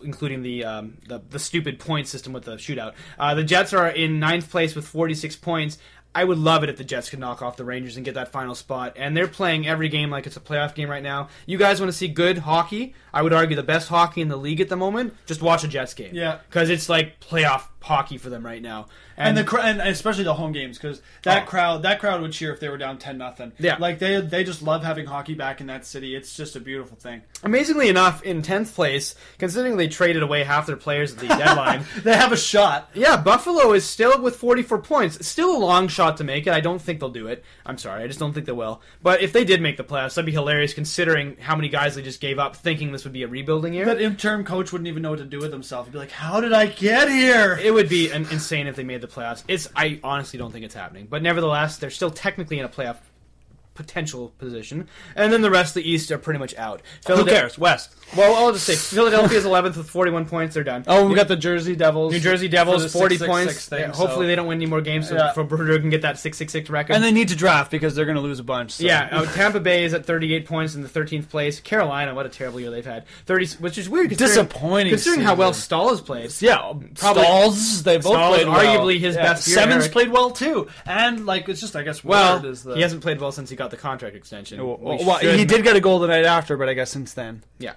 including the stupid point system with the shootout. The Jets are in 9th place with 46 points. I would love it if the Jets could knock off the Rangers and get that final spot. And they're playing every game like it's a playoff game right now. You guys want to see good hockey? I would argue the best hockey in the league at the moment. Just watch a Jets game.
Yeah.
Because it's like playoff hockey for them right now.
And especially the home games, because that crowd would cheer if they were down 10-0.
Yeah.
Like they just love having hockey back in that city. It's just a beautiful thing.
Amazingly enough, in 10th place, considering they traded away half their players at the deadline,
they have a shot.
Yeah, Buffalo is still with 44 points. It's still a long shot to make it. I don't think they'll do it. I'm sorry, I just don't think they will. But if they did make the playoffs, that'd be hilarious considering how many guys they just gave up thinking this would be a rebuilding year.
That interim coach wouldn't even know what to do with himself. He'd be like, how did I get here?
It would be insane if they made the playoffs. I honestly don't think it's happening. But nevertheless, they're still technically in a playoff potential position. And then the rest of the East are pretty much out.
Who cares? West.
Well, I'll just say Philadelphia's 11th with 41 points. They're done.
Oh, we got the Jersey Devils.
New Jersey Devils, 40 points.
Thing,
hopefully they don't win any more games so Brodeur can get that 666 record.
And they need to draft because they're going to lose a bunch. So.
Yeah, Tampa Bay is at 38 points in the 13th place. Carolina, what a terrible year they've had. 30, which is weird.
Disappointing.
Considering how well Stahl has played.
Yeah, probably. Stalls, they both
Stahl
played well.
Arguably his best year.
Simmons played well too. And, it's just, I guess,
he
is the...
hasn't played well since he got got the contract extension.
Well, he did get a goal the night after, but I guess since then.
Yeah.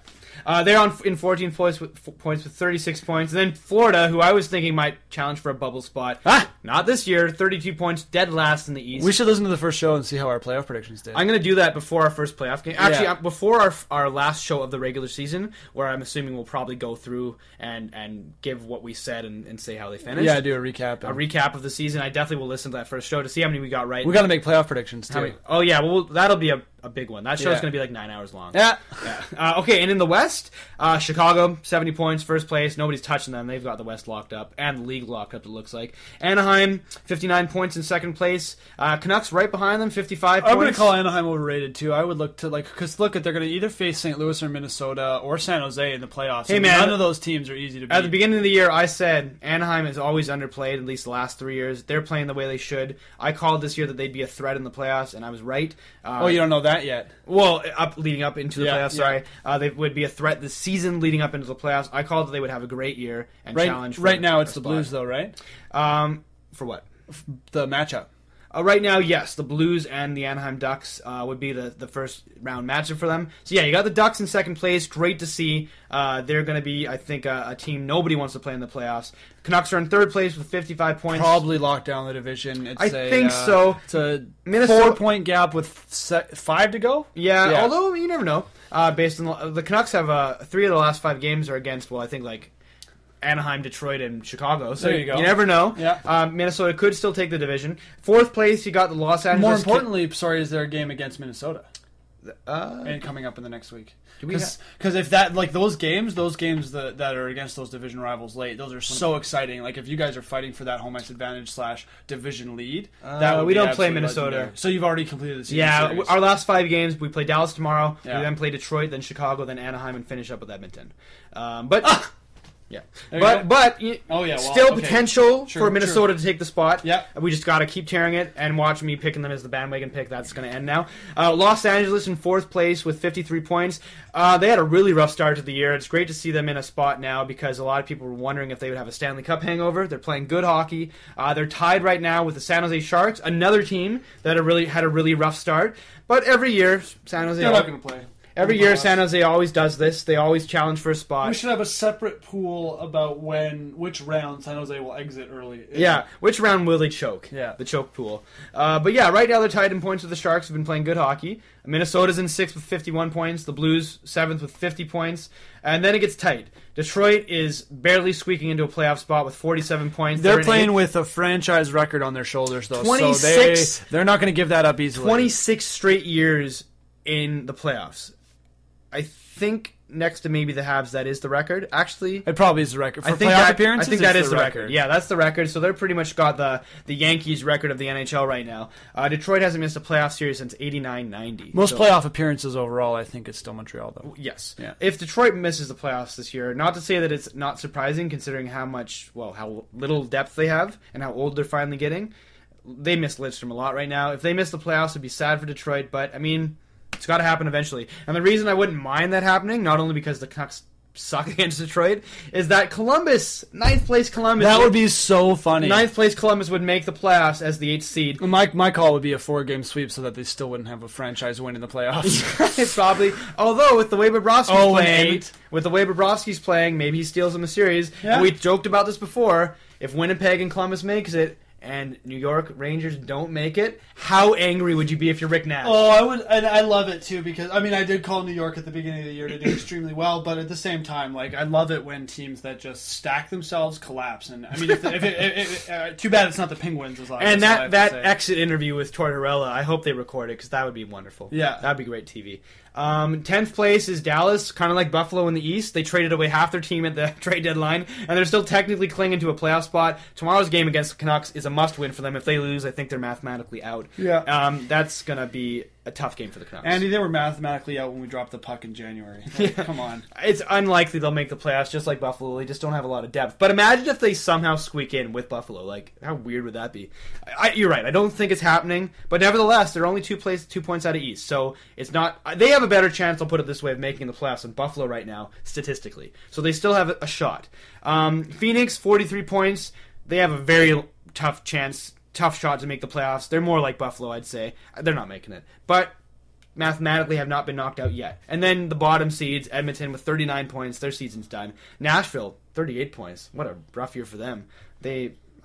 They're in 14 points with 36 points. And then Florida, who I was thinking might challenge for a bubble spot. Not this year. 32 points, dead last in the East.
We should listen to the first show and see how our playoff predictions did.
I'm going to do that before our first playoff game. Actually, before our last show of the regular season, where I'm assuming we'll probably go through and give what we said and say how they finished.
Yeah, do a recap.
A recap of the season. I definitely will listen to that first show to see how many we got right.
We got to make playoff predictions, too.
Oh, yeah. Well, that'll be a big one. That show's going to be like 9 hours long.
Yeah.
Okay, and in the West, Chicago, 70 points, first place. Nobody's touching them. They've got the West locked up, and the league locked up, it looks like. Anaheim, 59 points in second place. Canucks right behind them, 55 points.
I'm going to call Anaheim overrated, too. I would look to, because they're going to either face St. Louis or Minnesota or San Jose in the playoffs.
Hey, man.
None of those teams are easy to beat.
At the beginning of the year, I said Anaheim is always underplayed, at least the last 3 years. They're playing the way they should. I called this year that they'd be a threat in the playoffs, and I was right.
You don't know that yet?
Well, leading up into the playoffs, sorry. They would be a threat this season leading up into the playoffs. I called that they would have a great year and challenge.
Right now, it's the Blues, though, right?
For what?
The matchup.
Right now, yes, the Blues and the Anaheim Ducks would be the first round matchup for them. So yeah, you got the Ducks in second place. Great to see. They're going to be, I think, a team nobody wants to play in the playoffs. Canucks are in third place with 55 points.
Probably lock down the division.
I think so.
It's a 4-point gap with 5 to go.
Yeah, although you never know. Based on the Canucks have 3 of the last 5 games are against. Well, I think like Anaheim, Detroit, and Chicago. So
there you go.
You never know.
Yeah.
Minnesota could still take the division. Fourth place, you got the Los Angeles.
More importantly, is there a game against Minnesota? And coming up in the next week. Because if that those games that are against those division rivals late, those are so exciting. Like if you guys are fighting for that home ice advantage /division lead, that would
we
be
don't play Minnesota.
Legendary. So you've already completed the season.
Yeah,
series.
Our last 5 games, we play Dallas tomorrow.
Yeah.
We then play Detroit, then Chicago, then Anaheim, and finish up with Edmonton. Yeah, still potential for Minnesota to take the spot.
Yeah,
we just got to keep tearing it and watch me picking them as the bandwagon pick. That's going to end now. Los Angeles in fourth place with 53 points. They had a really rough start to the year. It's great to see them in a spot now because a lot of people were wondering if they would have a Stanley Cup hangover. They're playing good hockey. They're tied right now with the San Jose Sharks, another team that had a really rough start. But every year, San Jose.
They're not going to play.
Every year, San Jose always does this. They always challenge for a spot.
We should have a separate pool about which round San Jose will exit early.
Yeah, which round will they choke?
Yeah.
The choke pool. But yeah, right now they're tied in points with the Sharks, who've been playing good hockey. Minnesota's in 6th with 51 points. The Blues, 7th with 50 points. And then it gets tight. Detroit is barely squeaking into a playoff spot with 47 points.
They're playing with a franchise record on their shoulders, though.
26,
so they're not going to give that up easily.
26 straight years in the playoffs. I think next to maybe the Habs, that is the record. Actually,
it probably is the record for
playoff
appearances.
I think that is the record. Yeah, that's the record. So they're pretty much got the Yankees record of the NHL right now. Detroit hasn't missed a playoff series since 89-90.
Most playoff appearances overall, I think it's still Montreal though.
Yes.
Yeah.
If Detroit misses the playoffs this year, not to say that it's not surprising considering how little depth they have and how old they're finally getting. They miss Lidstrom a lot right now. If they miss the playoffs, it'd be sad for Detroit. But I mean, it's got to happen eventually. And the reason I wouldn't mind that happening, not only because the Canucks suck against Detroit, is that Columbus, 9th place Columbus.
That would be so funny.
9th place Columbus would make the playoffs as the 8th seed.
My call would be a 4-game sweep so that they still wouldn't have a franchise win in the playoffs.
It's probably. Although with the way Bobrovsky's playing, maybe he steals them a series.
Yeah.
And we joked about this before. If Winnipeg and Columbus makes it, and New York Rangers don't make it, how angry would you be if you're Rick Nash?
Oh, I would, and I love it too because I did call New York at the beginning of the year to do extremely well, but at the same time, I love it when teams that just stack themselves collapse. And if too bad it's not the Penguins.
And that exit interview with Tortorella, I hope they record it because that would be wonderful.
Yeah,
that'd be great TV. 10th place is Dallas, kind of like Buffalo in the East. They traded away half their team at the trade deadline, and they're still technically clinging to a playoff spot. Tomorrow's game against the Canucks is a must-win for them. If they lose, I think they're mathematically out.
Yeah.
That's going to be a tough game for the Canucks.
Andy, they were mathematically out when we dropped the puck in January. Come on.
It's unlikely they'll make the playoffs, just like Buffalo. They just don't have a lot of depth. But imagine if they somehow squeak in with Buffalo. How weird would that be? You're right. I don't think it's happening. But nevertheless, they're only 2 points out of East. So it's not. They have a better chance, I'll put it this way, of making the playoffs than Buffalo right now, statistically. So they still have a shot. Phoenix, 43 points. They have a very tough chance tough shot to make the playoffs. They're more like Buffalo, I'd say. They're not making it. But mathematically have not been knocked out yet. And then the bottom seeds, Edmonton with 39 points, their season's done. Nashville, 38 points. What a rough year for them.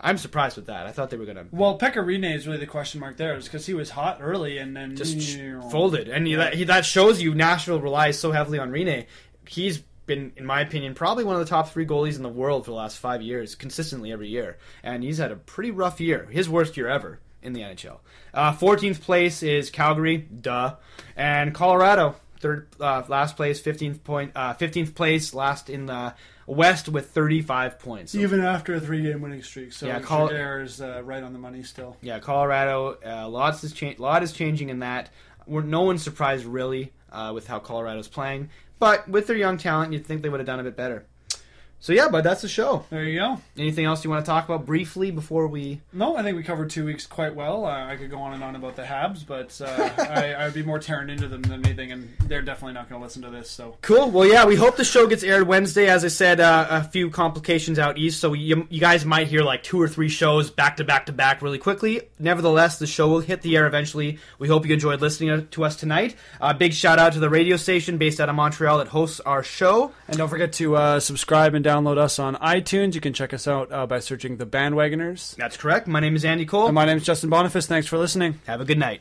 I'm surprised with that. I thought they were going to...
Well, Pekka Rinne is really the question mark there, because he was hot early and then...
just folded. And that shows you Nashville relies so heavily on Rinne. He's been, in my opinion, probably one of the top 3 goalies in the world for the last 5 years, consistently every year. And he's had a pretty rough year. His worst year ever in the NHL. 14th place is Calgary, duh. And Colorado, last place, 15th place, last in the West with 35 points. So,
even after a 3-game winning streak. So
yeah,
Giguere is right on the money still.
Yeah, Colorado, a lot is changing in that. No one's surprised really with how Colorado's playing. But with their young talent, you'd think they would have done a bit better. So yeah, bud, that's the show.
There you go.
Anything else you want to talk about briefly before we...
No, I think we covered 2 weeks quite well. I could go on and on about the Habs, but I'd be more tearing into them than anything, and they're definitely not going to listen to this. So
cool. Well, yeah, we hope the show gets aired Wednesday. As I said, a few complications out east, so you guys might hear like 2 or 3 shows back to back to back really quickly. Nevertheless, the show will hit the air eventually. We hope you enjoyed listening to us tonight. Big shout out to the radio station based out of Montreal that hosts our show.
And don't forget to subscribe and download us on iTunes. You can check us out by searching the Bandwagoners.
That's correct. My name is Andy Cole.
And my name is Justin Boniface. Thanks for listening.
Have a good night.